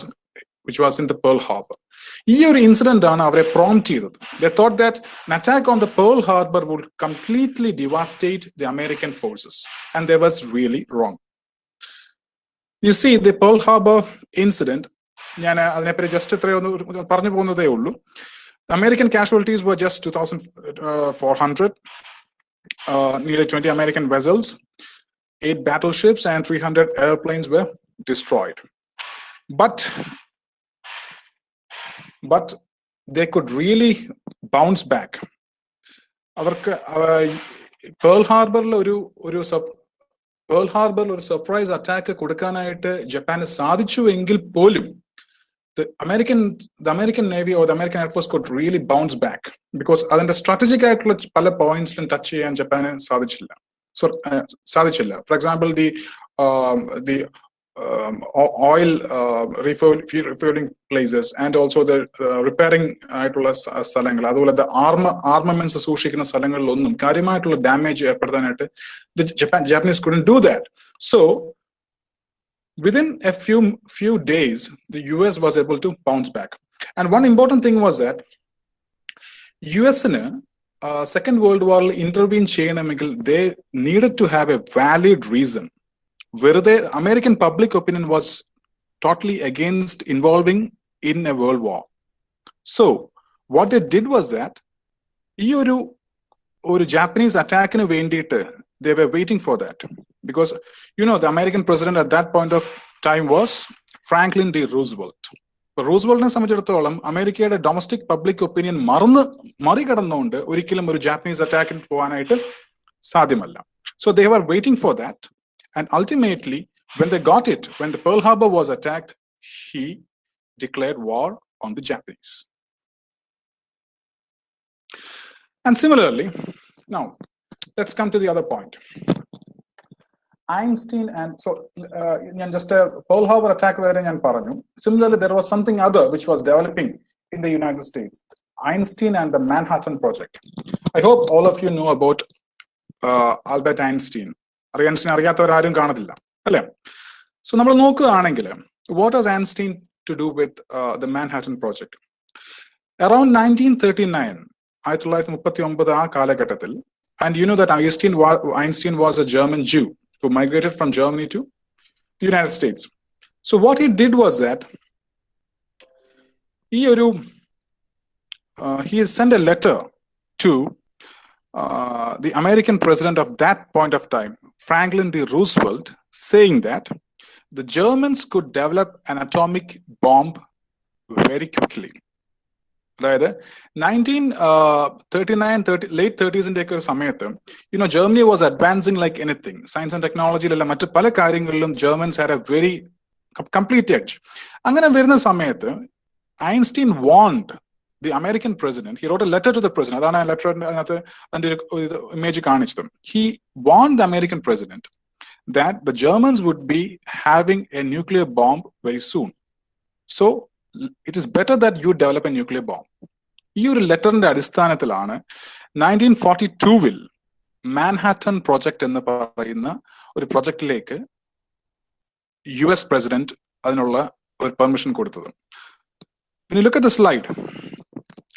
in the Pearl Harbor. This incident they prompted. They thought that an attack on the Pearl Harbor would completely devastate the American forces, and they was really wrong. You see, the Pearl Harbor incident, American casualties were just 2,400, nearly 20 American vessels, 8 battleships, and 300 airplanes were destroyed. But they could really bounce back. Pearl Harbor ഒരു surprise attack കൊടുക്കാനായിട്ട് ജപ്പാന് സാധിച്ചു എങ്കിൽ പോലും the American Navy or the American Air Force could really bounce back because അതിന്റെ strategic ആയിട്ടുള്ള പല പോയിന്റ്സിലും touch ചെയ്യാൻ ജപ്പാന് സാധിച്ചില്ല. For example, the oil refueling places and also the repairing ആയിട്ടുള്ള സ്ഥലങ്ങൾ, അതുപോലെ armaments സൂക്ഷിക്കുന്ന സ്ഥലങ്ങളിലൊന്നും കാര്യമായിട്ടുള്ള damage ഏർപ്പെടുത്താനായിട്ട് the Japanese couldn't do that. So within a few days, the US was able to bounce back. And one important thing was that US in Second World War intervene ചെയ്യണമെങ്കിൽ they needed to have a valid reason. Where the American public opinion was totally against involving in a world war. So what they did was that ഒരു Japanese attack in വേണ്ടിയിട്ട് they were waiting for that, because the American president at that point of time was Franklin D. Roosevelt. റൂസ്വെൽറ്റിനെ സംബന്ധിച്ചിടത്തോളം അമേരിക്കയുടെ domestic public opinion മറികടന്നുകൊണ്ട് ഒരിക്കലും ഒരു Japanese അറ്റാക്കിന് പോകാനായിട്ട് സാധ്യമല്ല. So they were waiting for that, and ultimately when they got it, when the Pearl Harbor was attacked, he declared war on the Japanese. And similarly, now let's come to the other point. Einstein and just a Pearl Harbor attack where ഞാൻ പറഞ്ഞു. Similarly, there was something other which was developing in the United States, Einstein and the Manhattan Project. I hope all of you know about Albert Einstein. Einstein അറിയാത്തവരാരും കാണത്തില്ല അല്ലേ? So നമ്മൾ നോക്കുകയാണെങ്കിൽ what does Einstein to do with the Manhattan Project? Around 1939, 1939 ആ കാലഘട്ടത്തിൽ, and you know that Einstein was a German Jew who migrated from Germany to the United States. So what he did was that he sent a letter to the American president of that point of time, Franklin D. Roosevelt, saying that the Germans could develop an atomic bomb very quickly. അതായത് 1939 late 30s ഒക്കെ സമയത്ത് Germany was advancing like anything. Science and technology മറ്റു പല കാര്യങ്ങളിലും Germans had a very complete edge. അങ്ങനെ വരുന്ന സമയത്ത് Einstein warned the American president. He wrote a letter to the president. അതാണ് ആ ലെറ്റർ അതിന്റെ ഇമേജ് കാണിച്ചത്. He warned the American president that the Germans would be having a nuclear bomb very soon. So it is better that you develop a nuclear bomb. ഈ ഒരു ലെറ്ററിന്റെ അടിസ്ഥാനത്തിലാണ് 1942 Manhattan project എന്ന് പറയുന്ന ഒരു പ്രൊജക്റ്റിലേക്ക് US പ്രസിഡന്റ് അതിനുള്ള ഒരു permission കൊടുത്തത്. When you look at the slide,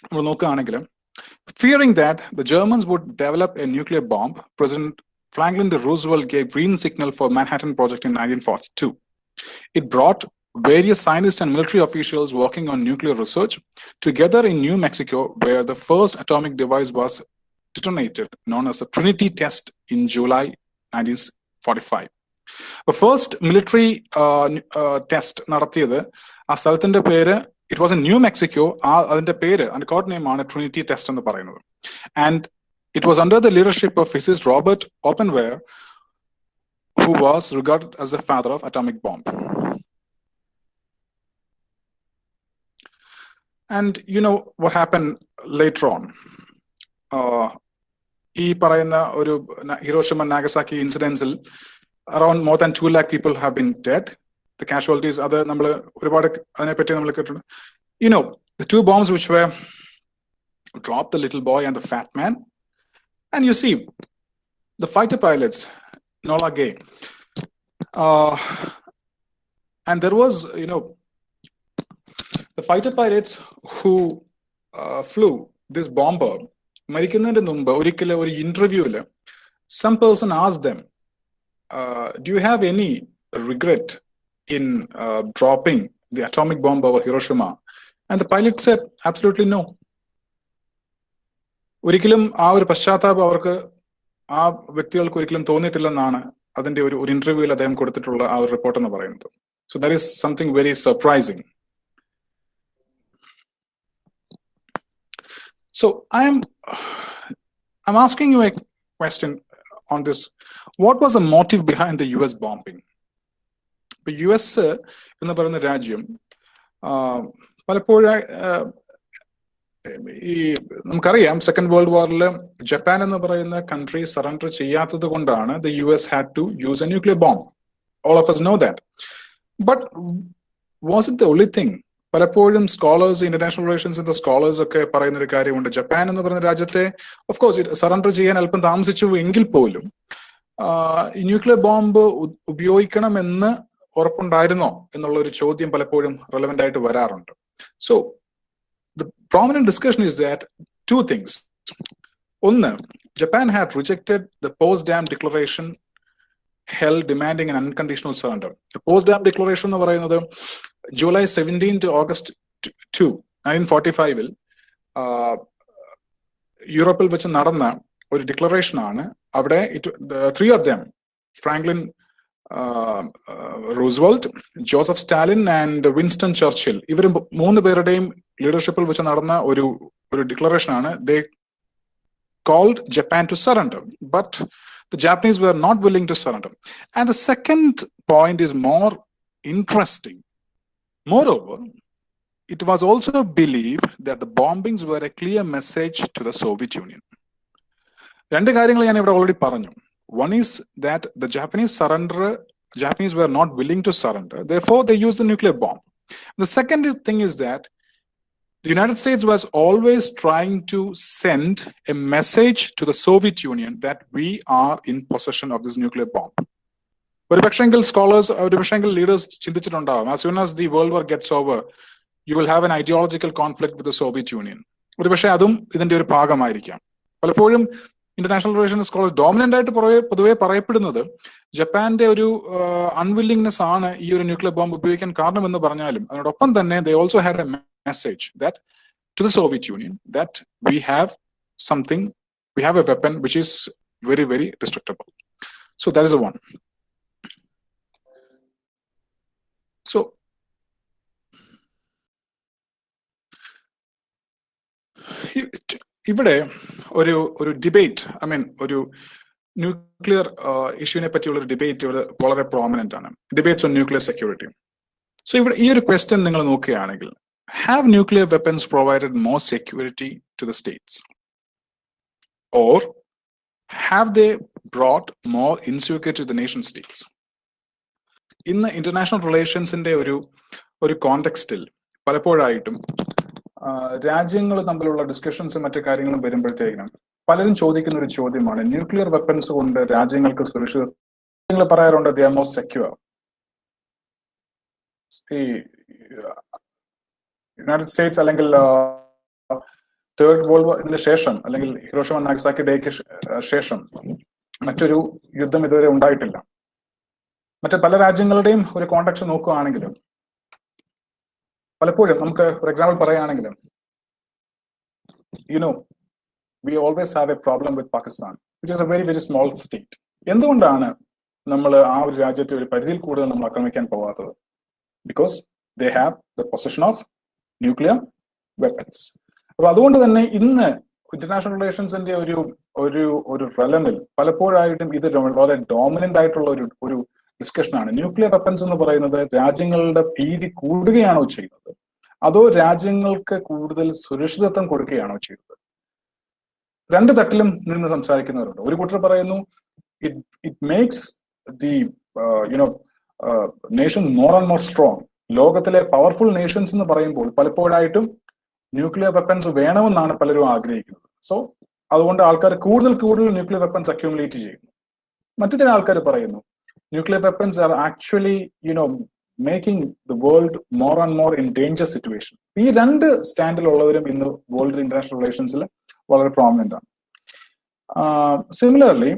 നമ്മൾ നോക്കുകയാണെങ്കിൽ, fearing that the Germans would develop a nuclear bomb, President Franklin D. Roosevelt gave green signal for Manhattan Project in 1942. It brought various scientists and military officials working on nuclear research together in New Mexico, where the first atomic device was detonated, known as the Trinity test in July 1945. The first military test നടത്തിയത് ആ സ്ഥലത്തിന്റെ പേര്, it was in New Mexico. അതിന്റെ പേര്, അതിന്റെ code name ആണ് Trinity test എന്ന് പറയുന്നത്. And it was under the leadership of physicist Robert Oppenheimer, who was regarded as the father of atomic bomb. And you know what happened later on. ഈ പറയുന്ന ഒരു Hiroshima Nagasaki incidents, around more than 2 lakh people have been dead. The casualties, other നമ്മൾ ഒരുപാട് അതിനെപ്പറ്റി നമ്മൾ കേട്ടിട്ടുണ്ട്. The 2 bombs which were dropped, the little boy and the fat man. And you see, the fighter pilots, Enola Gay. And there was, the fighter pilots who flew this bomber, മരിക്കുന്നതിന്റെ മുമ്പ് ഒരിക്കലും ഒരു ഇന്റർവ്യൂവില് some person asked them, do you have any regret in dropping the atomic bomb over Hiroshima? And the pilot said, absolutely no. ഒരിക്കലും ആ ഒരു പശ്ചാത്താപം അവർക്ക് ആ വ്യക്തികൾക്ക് ഒരിക്കലും തോന്നിയിട്ടില്ലെന്നാണ് അതിന്റെ ഒരു ഇന്റർവ്യൂവിൽ അദ്ദേഹം കൊടുത്തിട്ടുള്ള ആ ഒരു റിപ്പോർട്ട് എന്ന് പറയുന്നത്. So that is something very surprising. So I'm asking you a question on this. What was the motive behind the US bombing? The US എന്ന് പറയുന്ന രാജ്യം പലപ്പോഴും ഈ നമുക്കറിയാം സെക്കൻഡ് വേൾഡ് വാറിൽ ജപ്പാൻ എന്ന് പറയുന്ന കൺട്രി സറണ്ടർ ചെയ്യാത്തത് കൊണ്ടാണ് the US had to use a nuclear bomb. All of us know that. But was it the only thing? പലപ്പോഴും സ്കോളേഴ്സ്, ഇന്റർനാഷണൽ റിലേഷൻസിന്റെ സ്കോളേഴ്സ് ഒക്കെ പറയുന്ന ഒരു കാര്യമുണ്ട്. ജപ്പാൻ എന്ന് പറയുന്ന രാജ്യത്തെ ഓഫ് കോഴ്സ് സറണ്ടർ ചെയ്യാൻ അല്പം താമസിച്ചു എങ്കിൽ പോലും ന്യൂക്ലിയർ ബോംബ് ഉപയോഗിക്കണമെന്ന് ഉറപ്പുണ്ടായിരുന്നോ എന്നുള്ള ഒരു ചോദ്യം പലപ്പോഴും റെലവെന്റ് ആയിട്ട് വരാറുണ്ട്. So the prominent discussion is that two things. One, Japan had rejected the Potsdam Declaration held demanding an unconditional surrender. The Potsdam Declaration എന്ന് പറയുന്നത് July 17 to August 2, 1945 യൂറോപ്പിൽ വെച്ച് നടന്ന ഒരു ഡിക്ലറേഷൻ ആണ്. അവിടെ three of them, Franklin Roosevelt, Joseph Stalin and Winston Churchill, ഇവർ മൂന്ന് പേരുടെയും ലീഡർഷിപ്പിൽ വെച്ച് നടന്ന ഒരു ഡിക്ലറേഷൻ ആണ്. ദേ called Japan to surrender, but the Japanese were not willing to surrender. And the second point is more interesting. Moreover, it was also believed that the bombings were a clear message to the Soviet Union. രണ്ട് കാര്യങ്ങൾ ഞാൻ ഇവിടെ already പറഞ്ഞു. One is that the Japanese were not willing to surrender, therefore they used the nuclear bomb. The second thing is that the United States was always trying to send a message to the Soviet Union that we are in possession of this nuclear bomb. ഒരുപക്ഷെങ്കിൽ scholars, ഒരുപക്ഷെങ്കിൽ leaders ചിന്തിച്ചിട്ടുണ്ടാവും, as soon as the world war gets over, you will have an ideological conflict with the Soviet Union. ഒരുപക്ഷെ അതും ഇതിന്റെ ഒരു ഭാഗമായിരിക്കാം. പലപ്പോഴും international relations scholars dominant ആയിട്ട് പൊതുവെ പറയപ്പെടുന്നത് ജപ്പാന്റെ ഒരു അൺവില്ലിംഗ്നെസ് ആണ് ഈ ഒരു ന്യൂക്ലിയർ ബോംബ് ഉപയോഗിക്കാൻ കാരണമെന്ന് പറഞ്ഞാലും അതിനോടൊപ്പം തന്നെ they also had a message that to the Soviet Union that we have a weapon which is very, very destructible. So that is the one. So ഇവിടെ ഒരു ഡിബേറ്റ്, ഒരു ന്യൂക്ലിയർ ഇഷ്യൂവിനെ പറ്റിയുള്ള ഒരു ഡിബേറ്റ് ഇവിടെ വളരെ പ്രോമിനന്റ് ആണ്. Debates on nuclear security. So ഇവിടെ ഈ ഒരു ക്വസ്റ്റ്യൻ നിങ്ങൾ നോക്കുകയാണെങ്കിൽ, have nuclear weapons provided more security to the states, or have they brought more insecurity to the nation states? ഇന്ന് ഇന്റർനാഷണൽ റിലേഷൻസിന്റെ ഒരു കോണ്ടെക്സ്റ്റിൽ പലപ്പോഴായിട്ടും രാജ്യങ്ങൾ തമ്മിലുള്ള ഡിസ്കഷൻസും മറ്റു കാര്യങ്ങളും വരുമ്പോഴത്തേക്കിനും പലരും ചോദിക്കുന്ന ഒരു ചോദ്യമാണ്, ന്യൂക്ലിയർ വെപ്പൺസ് കൊണ്ട് രാജ്യങ്ങൾക്ക് സുരക്ഷിത പറയാറുണ്ട് they are more secure. ഈ യുണൈറ്റഡ് സ്റ്റേറ്റ്സ് അല്ലെങ്കിൽ തേർഡ് വേൾഡ് വാറിന് ശേഷം അല്ലെങ്കിൽ ഹിരോഷിമ നാഗസാക്കി ഡേക്ക് ശേഷം മറ്റൊരു യുദ്ധം ഇതുവരെ ഉണ്ടായിട്ടില്ല. മറ്റു പല രാജ്യങ്ങളുടെയും ഒരു കോണ്ടാക്ട് നോക്കുകയാണെങ്കിലും പലപ്പോഴും നമുക്ക് ഫോർ എക്സാമ്പിൾ പറയുകയാണെങ്കിലും we always have a problem with Pakistan, which is a very, very small state. എന്തുകൊണ്ടാണ് നമ്മൾ ആ ഒരു രാജ്യത്തെ ഒരു പരിധിയിൽ കൂടുതൽ നമ്മൾ ആക്രമിക്കാൻ പോകാത്തത്? Because they have the possession of nuclear weapons. അപ്പൊ അതുകൊണ്ട് തന്നെ ഇന്ന് ഇന്റർനാഷണൽ റിലേഷൻസിന്റെ ഒരു റെലമിൽ പലപ്പോഴായിട്ടും ഇത് വളരെ ഡോമിനന്റ് ആയിട്ടുള്ള ഒരു ഡിസ്കഷൻ ആണ്. ന്യൂക്ലിയർ വെപ്പൺസ് എന്ന് പറയുന്നത് രാജ്യങ്ങളുടെ ഭീതി കൂടുകയാണോ ചെയ്യുന്നത്, അതോ രാജ്യങ്ങൾക്ക് കൂടുതൽ സുരക്ഷിതത്വം കൊടുക്കുകയാണോ ചെയ്യുന്നത്? രണ്ട് തട്ടിലും നിന്ന് സംസാരിക്കുന്നവരുണ്ട്. ഒരു കൂട്ടർ പറയുന്നു it makes the nations more and more strong. ലോകത്തിലെ പവർഫുൾ നേഷൻസ് എന്ന് പറയുമ്പോൾ പലപ്പോഴായിട്ടും ന്യൂക്ലിയർ വെപ്പൺസ് വേണമെന്നാണ് പലരും ആഗ്രഹിക്കുന്നത്. സോ അതുകൊണ്ട് ആൾക്കാർ കൂടുതൽ ന്യൂക്ലിയർ വെപ്പൺസ് അക്യൂമുലേറ്റ് ചെയ്യുന്നു. മറ്റു ചില ആൾക്കാർ പറയുന്നു nuclear weapons are actually, making the world more and more in danger situation. ഈ രണ്ട് സ്റ്റാൻഡിലുള്ളവരും ഇന്ന് വേൾഡ് ഇന്റർനാഷണൽ റിലേഷൻസിൽ വളരെ പ്രോമിനന്റ് ആണ്. സിമിലർലി,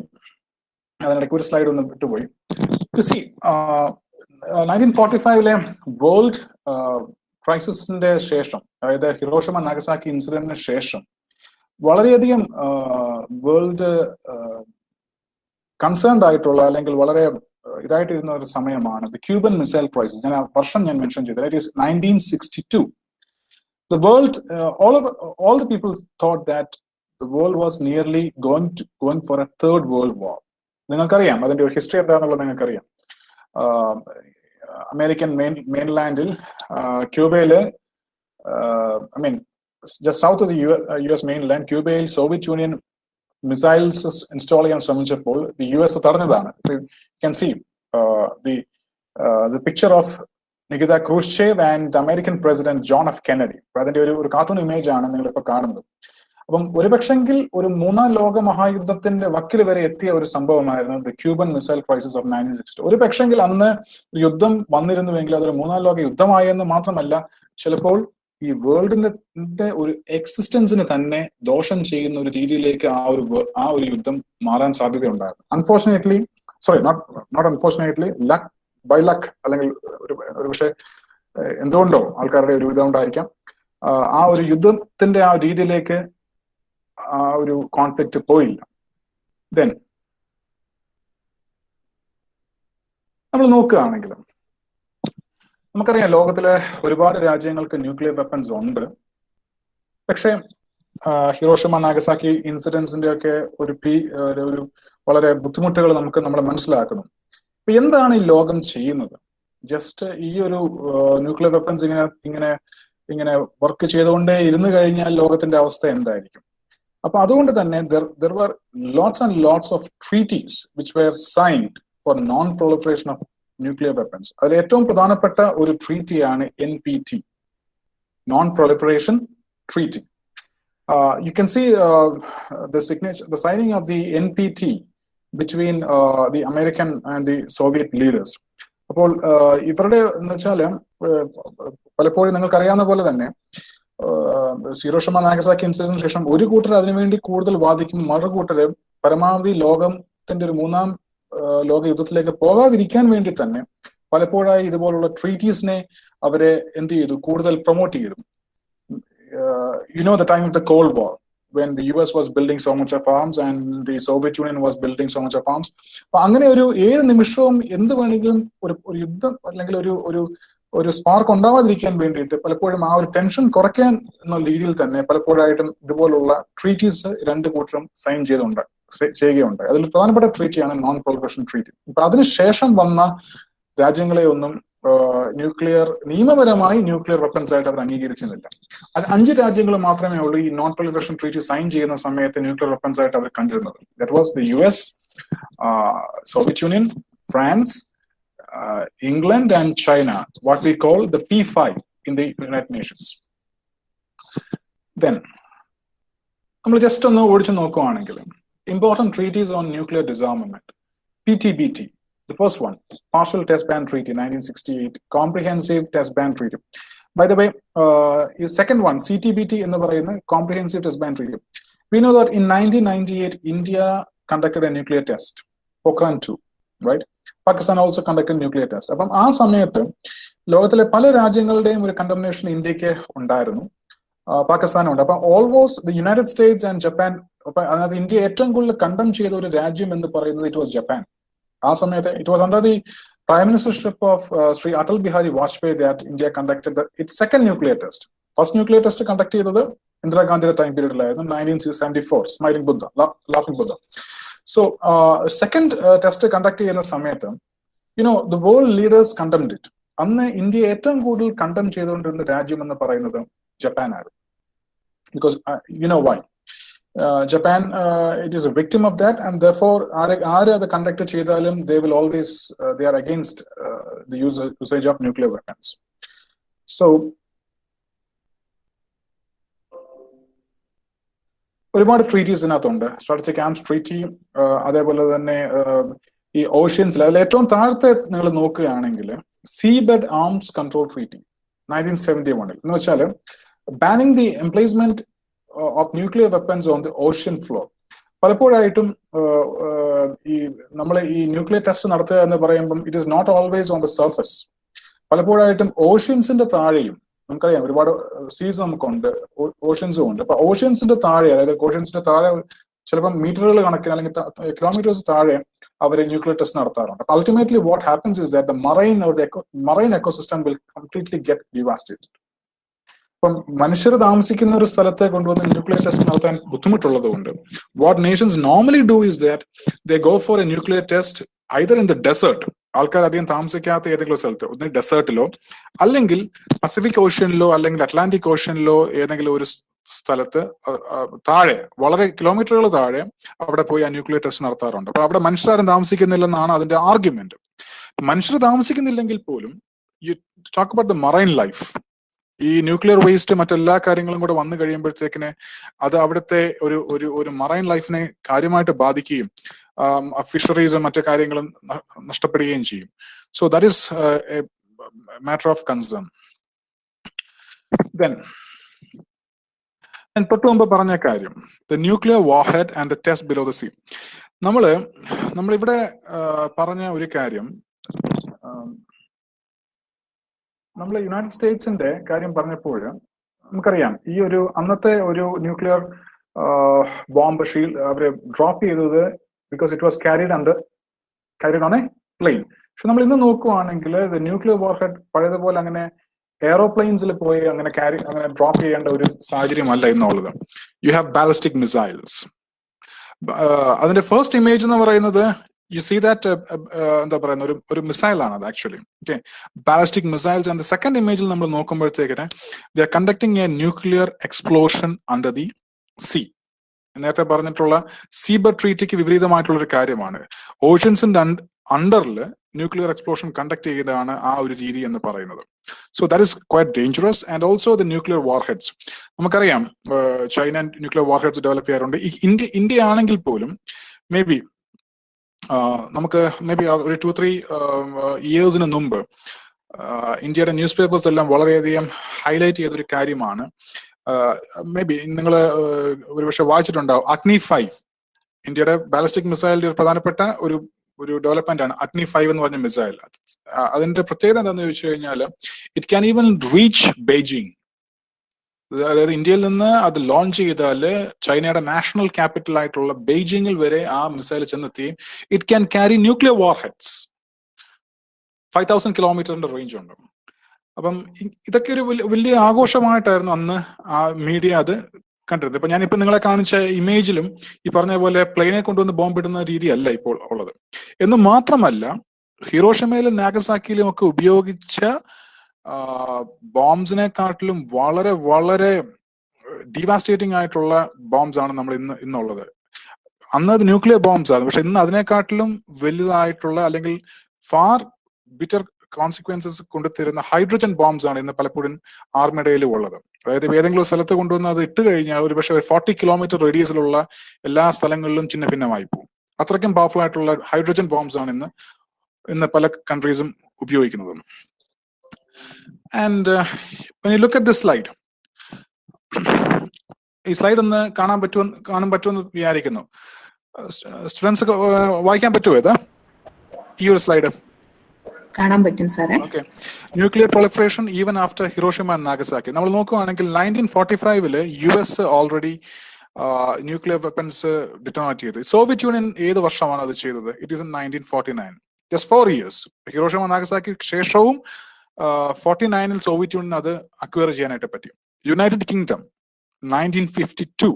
അതിനിടയ്ക്ക് ഒരു സ്ലൈഡ് ഒന്ന് വിട്ടുപോയി. സി 1945 വേൾഡ് ക്രൈസിസിന്റെ ശേഷം, അതായത് ഹിരോഷിമ നാഗസാക്കി ഇൻസിഡന്റിന് ശേഷം വളരെയധികം വേൾഡ് കൺസേൺഡ് ആയിട്ടുള്ള അല്ലെങ്കിൽ വളരെ ഇതായിട്ടിരുന്ന ഒരു സമയമാണ് ദ ക്യൂബൻ മിസൈൽ ക്രൈസിസ്. ഞാൻ ആ വർഷം ഞാൻ മെൻഷൻ ചെയ്തത്. It is 1962. The world, all the people thought that the world was nearly going for a third world war. നിങ്ങൾക്കറിയാം അതിന്റെ ഒരു ഹിസ്റ്ററി എന്താണെന്നുള്ളത് നിങ്ങൾക്കറിയാം. അമേരിക്കൻ മെയിൻലാൻഡിൽ ക്യൂബയില്, just south of the US mainland, ക്യൂബയിൽ സോവിയറ്റ് യൂണിയൻ മിസൈൽസ് ഇൻസ്റ്റാൾ ചെയ്യാൻ ശ്രമിച്ചപ്പോൾ the US തടഞ്ഞതാണ്. You can see the picture of Nikita Khrushchev and the American President John F. Kennedy. അതിന്റെ ഒരു കാർട്ടൂൺ ഇമേജ് ആണ് നിങ്ങളിപ്പോൾ കാണുന്നത്. അപ്പം ഒരുപക്ഷെങ്കിൽ ഒരു മൂന്നാം ലോക മഹായുദ്ധത്തിന്റെ വക്കിൽ വരെ എത്തിയ ഒരു സംഭവമായിരുന്നു the Cuban missile crisis of 1962. ഒരുപക്ഷെങ്കിൽ അന്ന് യുദ്ധം വന്നിരുന്നുവെങ്കിൽ അതൊരു മൂന്നാം ലോക യുദ്ധമായെന്ന് മാത്രമല്ല, ചിലപ്പോൾ ഈ വേൾഡിന്റെ ഒരു എക്സിസ്റ്റൻസിന് തന്നെ ദോഷം ചെയ്യുന്ന ഒരു രീതിയിലേക്ക് ആ ഒരു യുദ്ധം മാറാൻ സാധ്യതയുണ്ടായിരുന്നു. Unfortunately, not unfortunately, by luck അല്ലെങ്കിൽ ഒരു പക്ഷേ എന്തുകൊണ്ടോ ആൾക്കാരുടെ ഒരു ഇതുകൊണ്ടായിരിക്കാം ആ ഒരു യുദ്ധത്തിന്റെ ആ രീതിയിലേക്ക് ആ ഒരു കോൺഫ്ലിക്റ്റ് പോയില്ല. ദെൻ നമ്മൾ നോക്കുകയാണെങ്കിൽ നമുക്കറിയാം ലോകത്തിലെ ഒരുപാട് രാജ്യങ്ങൾക്ക് ന്യൂക്ലിയർ വെപ്പൺസ് ഉണ്ട്. പക്ഷേ ഹിരോഷിമ നാഗസാക്കി ഇൻസിഡൻസിന്റെ ഒക്കെ ഒരു വളരെ ബുദ്ധിമുട്ടുകൾ നമ്മൾ മനസ്സിലാക്കുന്നു. അപ്പൊ എന്താണ് ഈ ലോകം ചെയ്യുന്നത്? ജസ്റ്റ് ഈ ഒരു ന്യൂക്ലിയർ വെപ്പൺസ് ഇങ്ങനെ വർക്ക് ചെയ്തുകൊണ്ടേ ഇരുന്നു കഴിഞ്ഞാൽ ലോകത്തിന്റെ അവസ്ഥ എന്തായിരിക്കും? അപ്പൊ അതുകൊണ്ട് തന്നെ there were lots and lots of treaties which were signed for non-proliferation of nuclear weapons. അതിൽ ഏറ്റവും പ്രധാനപ്പെട്ട ഒരു ട്രീറ്റിയാണ് NPT, Non-Proliferation Treaty. You can see the signing of the NPT between the American and the Soviet leaders. അപ്പോൾ ഇവരുടെ എന്ന് വെച്ചാല് പലപ്പോഴും നിങ്ങൾക്ക് അറിയാവുന്ന പോലെ തന്നെ ഹിരോഷിമ നാഗസാക്കി ഇൻസിഡന്റിന് ശേഷം ഒരു കൂട്ടർ അതിനുവേണ്ടി കൂടുതൽ വാദിക്കും, മറുകൂട്ടര് പരമാവധി ലോകത്തിന്റെ ഒരു മൂന്നാം ലോക യുദ്ധത്തിലേക്ക് പോകാതിരിക്കാൻ വേണ്ടി തന്നെ പലപ്പോഴായി ഇതുപോലുള്ള ട്രീറ്റീസിനെ അവരെ എന്ത് ചെയ്തു, കൂടുതൽ പ്രൊമോട്ട് ചെയ്തു. The time of the Cold War, when the US was building so much of arms and the Soviet Union was building so much of arms. അപ്പൊ അങ്ങനെ ഒരു ഏത് നിമിഷവും എന്ത് വേണമെങ്കിലും ഒരു യുദ്ധം അല്ലെങ്കിൽ ഒരു സ്പാർക്ക് ഉണ്ടാവാതിരിക്കാൻ വേണ്ടിയിട്ട് പലപ്പോഴും ആ ഒരു ടെൻഷൻ കുറയ്ക്കാൻ എന്ന രീതിയിൽ തന്നെ പലപ്പോഴായിട്ടും ഇതുപോലുള്ള ട്രീറ്റീസ് രണ്ട് കൂട്ടരും സൈൻ ചെയ്യുകയുണ്ട്. അതിൽ പ്രധാനപ്പെട്ട ട്രീറ്റിയാണ് നോൺ പ്രൊലിഫറേഷൻ ട്രീറ്റി. ഇപ്പൊ അതിനുശേഷം വന്ന രാജ്യങ്ങളെ ഒന്നും നിയമപരമായി ന്യൂക്ലിയർ വെപ്പൺസ് ആയിട്ട് അവർ അംഗീകരിച്ചിരുന്നില്ല. അത് 5 രാജ്യങ്ങൾ മാത്രമേ ഉള്ളൂ ഈ നോൺ പ്രൊലിഫറേഷൻ ട്രീറ്റി സൈൻ ചെയ്യുന്ന സമയത്ത് ന്യൂക്ലിയർ വെപ്പൺസ് ആയിട്ട് അവർ കണ്ടിരുന്നത്. That was the US, Soviet union, France, England and China, what we call the P5 in the United Nations. Then നമ്മൾ ജസ്റ്റ് ഒന്ന് ഓടിച്ചു നോക്കുകയാണെങ്കിൽ important treaties on nuclear disarmament. PTBT, the first one, Partial Test Ban Treaty 1968, Comprehensive Test Ban Treaty. By the way, the second one, CTBT എന്ന് പറയുന്ന Comprehensive Test Ban Treaty. We know that in 1998 India conducted a nuclear test, Pokhran 2, right? Pakistan also conducted nuclear test. അപ്പം ആ സമയത്ത് ലോകത്തിലെ പല രാജ്യങ്ങളുടെയും ഒരു condemnation ഇന്ത്യക്ക് ഉണ്ടായിരുന്നു, പാകിസ്ഥാനുണ്ട്. അപ്പം almost the United States and Japan, അതിനകത്ത് ഇന്ത്യ ഏറ്റവും കൂടുതൽ കണ്ടം ചെയ്ത ഒരു രാജ്യം എന്ന് പറയുന്നത് ഇറ്റ് വാസ് ജപ്പാൻ. ആ സമയത്ത് it was under the prime ministership of Shri Atal Bihari Vajpayee that India conducted it's second nuclear test. First nuclear test conduct ചെയ്തത് ഇന്ദിരാഗാന്ധിയുടെ ടൈം പീരീഡിലായിരുന്നു, 1974, സ്മൈലിംഗ് ബുദ്ധ, ലാഫിംഗ് ബുദ്ധ. So സെക്കൻഡ് ടെസ്റ്റ് കണ്ടക്ട് ചെയ്യുന്ന സമയത്ത് the world leaders condemned it. അന്ന് India ഏറ്റവും കൂടുതൽ കണ്ടം ചെയ്തുകൊണ്ടിരുന്ന രാജ്യം എന്ന് പറയുന്നത് ജപ്പാൻ ആയിരുന്നു. Because why? Japan it is a victim of that, and therefore ആര് അത് കണ്ടക്ട് ചെയ്താലും they will always they are against the usage of nuclear weapons. So ഒരുപാട് ട്രീറ്റീസ് ഇതിനകത്തുണ്ട്. സ്ട്രാറ്റജിക് ആംസ് ട്രീറ്റി, അതേപോലെ തന്നെ ഈ ഓഷ്യൻസിൽ അതിൽ ഏറ്റവും താഴത്തെ നിങ്ങൾ നോക്കുകയാണെങ്കിൽ സീബെഡ് ആംസ് കൺട്രോൾ ട്രീറ്റി 1971 എന്ന് വെച്ചാൽ banning the emplacement of nuclear weapons on the ocean floor. പലപ്പോഴായിട്ടും ഈ നമ്മൾ ഈ ന്യൂക്ലിയർ ടെസ്റ്റ് നടത്തുക എന്ന് പറയുമ്പം it is not always on the surface. പലപ്പോഴായിട്ടും ഓഷ്യൻസിന്റെ താഴെയും നമുക്കറിയാം ഒരുപാട് സീസ് നമുക്കുണ്ട്, ഓഷ്യൻസും ഉണ്ട്. അപ്പൊ ഓഷ്യൻസിന്റെ താഴെ, അതായത് ഓഷ്യൻസിന്റെ താഴെ ചിലപ്പോൾ മീറ്ററുകൾ കണക്കിന് അല്ലെങ്കിൽ കിലോമീറ്റേഴ്സ് താഴെ അവർ ന്യൂക്ലിയർ ടെസ്റ്റ് നടത്താറുണ്ട്. അപ്പൊ ultimately what happens is that the marine ecosystem will completely get ഡിവാസ്റ്റേറ്റഡ്. അപ്പം മനുഷ്യർ താമസിക്കുന്ന ഒരു സ്ഥലത്തെ കൊണ്ടുവന്ന് ന്യൂക്ലിയർ ടെസ്റ്റ് നടത്താൻ ബുദ്ധിമുട്ടുള്ളത് കൊണ്ട് what nations normally do is that they go for a nuclear test either in the desert, ആൾക്കാർ അധികം താമസിക്കാത്ത ഏതെങ്കിലും സ്ഥലത്ത്, ഒന്ന് ഡെസേർട്ടിലോ അല്ലെങ്കിൽ പസഫിക് ഓഷ്യനിലോ അല്ലെങ്കിൽ അറ്റ്ലാന്റിക് ഓഷ്യനിലോ ഏതെങ്കിലും ഒരു സ്ഥലത്ത് താഴെ, വളരെ കിലോമീറ്ററുകൾ താഴെ അവിടെ പോയി ആ ന്യൂക്ലിയർ ടെസ്റ്റ് നടത്താറുണ്ട്. അപ്പൊ അവിടെ മനുഷ്യരാരും താമസിക്കുന്നില്ലെന്നാണ് അതിന്റെ ആർഗ്യുമെന്റ്. മനുഷ്യർ താമസിക്കുന്നില്ലെങ്കിൽ പോലും you talk about the marine life, ഈ ന്യൂക്ലിയർ വേസ്റ്റ് മറ്റെല്ലാ കാര്യങ്ങളും കൂടെ വന്നു കഴിയുമ്പോഴത്തേക്കിന് അത് അവിടുത്തെ ഒരു മറൈൻ ലൈഫിനെ കാര്യമായിട്ട് ബാധിക്കുകയും ഫിഷറീസും മറ്റു കാര്യങ്ങളും നഷ്ടപ്പെടുകയും ചെയ്യും. So that is A matter of concern. ഞാൻ തൊട്ട് മുമ്പ് പറഞ്ഞ കാര്യം, the nuclear warhead and the test below the sea. നമ്മളിവിടെ പറഞ്ഞ ഒരു കാര്യം, നമ്മൾ യുണൈറ്റഡ് സ്റ്റേറ്റ്സിന്റെ കാര്യം പറഞ്ഞപ്പോൾ നമുക്കറിയാം ഈ ഒരു അന്നത്തെ ഒരു ന്യൂക്ലിയർ ബോംബ് അവര് ഡ്രോപ്പ് ചെയ്തത് because it was carried on a plane. പക്ഷെ നമ്മൾ ഇന്ന് നോക്കുവാണെങ്കിൽ ദ ന്യൂക്ലിയർ വാർഹെഡ് പഴയതുപോലെ അങ്ങനെ എയറോപ്ലെയിൻസിൽ പോയി അങ്ങനെ ഡ്രോപ്പ് ചെയ്യേണ്ട ഒരു സാഹചര്യമല്ല ഇന്നുള്ളത്. You have ballistic missiles. അതിന്റെ ഫസ്റ്റ് ഇമേജ് എന്ന് പറയുന്നത് you see that എന്താ പറയുന്ന ഒരു മിസൈൽ ആണ് അത് actually. Okay, ballistic missiles. And the second ഇമേജിൽ നമ്മൾ നോക്കുമ്പോഴത്തേക്കിന് they are conducting a nuclear explosion under the sea. നേരത്തെ പറഞ്ഞിട്ടുള്ള സീബെഡ് ട്രീറ്റിക്ക് വിപരീതമായിട്ടുള്ള ഒരു കാര്യമാണ്. ഓഷ്യൻസിന്റെ അണ്ടറിൽ ന്യൂക്ലിയർ എക്സ്പ്ലോഷൻ കണ്ടക്ട് ചെയ്തതാണ് ആ ഒരു രീതി എന്ന് പറയുന്നത്. So that is quite dangerous. And also the nuclear warheads, നമുക്കറിയാം ചൈന ന്യൂക്ലിയർ വാർഹെഡ്സ് ഡെവലപ്പ് ചെയ്യാറുണ്ട്. ഇന്ത്യ ആണെങ്കിൽ പോലും മേ ബി നമുക്ക് ഒരു 2-3 ഇയേഴ്സിന് മുമ്പ് ഇന്ത്യയുടെ ന്യൂസ് പേപ്പേഴ്സ് എല്ലാം വളരെയധികം ഹൈലൈറ്റ് ചെയ്തൊരു കാര്യമാണ്. മേ ബി നിങ്ങൾ ഒരുപക്ഷെ വായിച്ചിട്ടുണ്ടാവും, അഗ്നി 5, ഇന്ത്യയുടെ ബാലിസ്റ്റിക് മിസൈലിന്റെ ഒരു പ്രധാനപ്പെട്ട ഒരു ഡെവലപ്മെന്റ് ആണ് അഗ്നി 5 എന്ന് പറഞ്ഞ മിസൈൽ. അതിന്റെ പ്രത്യേകത എന്താണെന്ന് ചോദിച്ചു കഴിഞ്ഞാൽ it can even reach Beijing. അതായത് ഇന്ത്യയിൽ നിന്ന് അത് ലോഞ്ച് ചെയ്താല് ചൈനയുടെ നാഷണൽ ക്യാപിറ്റൽ ആയിട്ടുള്ള ബെയ്ജിങ്ങിൽ വരെ ആ മിസൈൽ ചെന്നെത്തി. It can carry nuclear warheads. 5000 കിലോമീറ്ററിന്റെ റേഞ്ച് ഉണ്ട്. അപ്പം ഇതൊക്കെ ഒരു വലിയ ആഘോഷമായിട്ടായിരുന്നു അന്ന് ആ മീഡിയ അത് കണ്ടിരുന്നത്. ഇപ്പൊ ഞാനിപ്പോ നിങ്ങളെ കാണിച്ച ഇമേജിലും ഈ പറഞ്ഞ പോലെ പ്ലെയിനെ കൊണ്ടുവന്ന് ബോംബിടുന്ന രീതിയല്ല ഇപ്പോൾ ഉള്ളത്. എന്ന് മാത്രമല്ല ഹിരോഷിമയിലും നാഗസാക്കിയിലും ഒക്കെ ഉപയോഗിച്ച ബോംബ്സിനെക്കാട്ടിലും വളരെ വളരെ ഡിവാസ്റ്റേറ്റിംഗ് ആയിട്ടുള്ള ബോംബ്സ് ആണ് നമ്മൾ ഇന്നുള്ളത്. അന്ന് അത് ന്യൂക്ലിയർ ബോംബ്സ് ആണ്, പക്ഷെ ഇന്ന് അതിനെക്കാട്ടിലും വലുതായിട്ടുള്ള അല്ലെങ്കിൽ ഫാർ ബിറ്റർ കോൺസിക്വൻസസ് കൊണ്ടുതരുന്ന ഹൈഡ്രജൻ ബോംബ്സ് ആണ് ഇന്ന് പലപ്പോഴും ആർമിയുടെയിലും ഉള്ളത്. അതായത് ഏതെങ്കിലും സ്ഥലത്ത് കൊണ്ടുവന്ന് അത് ഇട്ട് കഴിഞ്ഞാൽ ഒരു പക്ഷേ 40 കിലോമീറ്റർ റേഡിയസിലുള്ള എല്ലാ സ്ഥലങ്ങളിലും ചിന്ന ഭിന്നമായി പോകും. അത്രയ്ക്കും പവർഫുൾ ആയിട്ടുള്ള ഹൈഡ്രജൻ ബോംബ്സ് ആണ് ഇന്ന് പല കൺട്രീസും ഉപയോഗിക്കുന്നത്. And when you look at this slide, ഈ സ്ലൈഡ് ഒന്ന് കാണാൻ പറ്റുമെന്ന് വിചാരിക്കുന്നു. സ്റ്റുഡൻസ് ഒക്കെ വായിക്കാൻ പറ്റുമോ ഇത്, ഈ ഒരു സ്ലൈഡ്? കാണാൻ പറ്റും സാറേ. Okay, nuclear പ്രൊളിഫറേഷൻ even after Hiroshima and Nagasaki. നമ്മൾ നോക്കുകയാണെങ്കിൽ 1945 US ഓൾറെഡി ന്യൂക്ലിയർ വെപ്പൺസ് ഡിറ്റോണേറ്റ് ചെയ്തു. സോവിയറ്റ് യൂണിയൻ ഏത് വർഷമാണ് അത് ചെയ്തത്? It is in 1949. Just 4 years. Hiroshima Nagasaki ശേഷവും 49 സോവിയറ്റ് യൂണിയൻ അത് അക്വയർ ചെയ്യാനായിട്ട് പറ്റി. United kingdom 1952,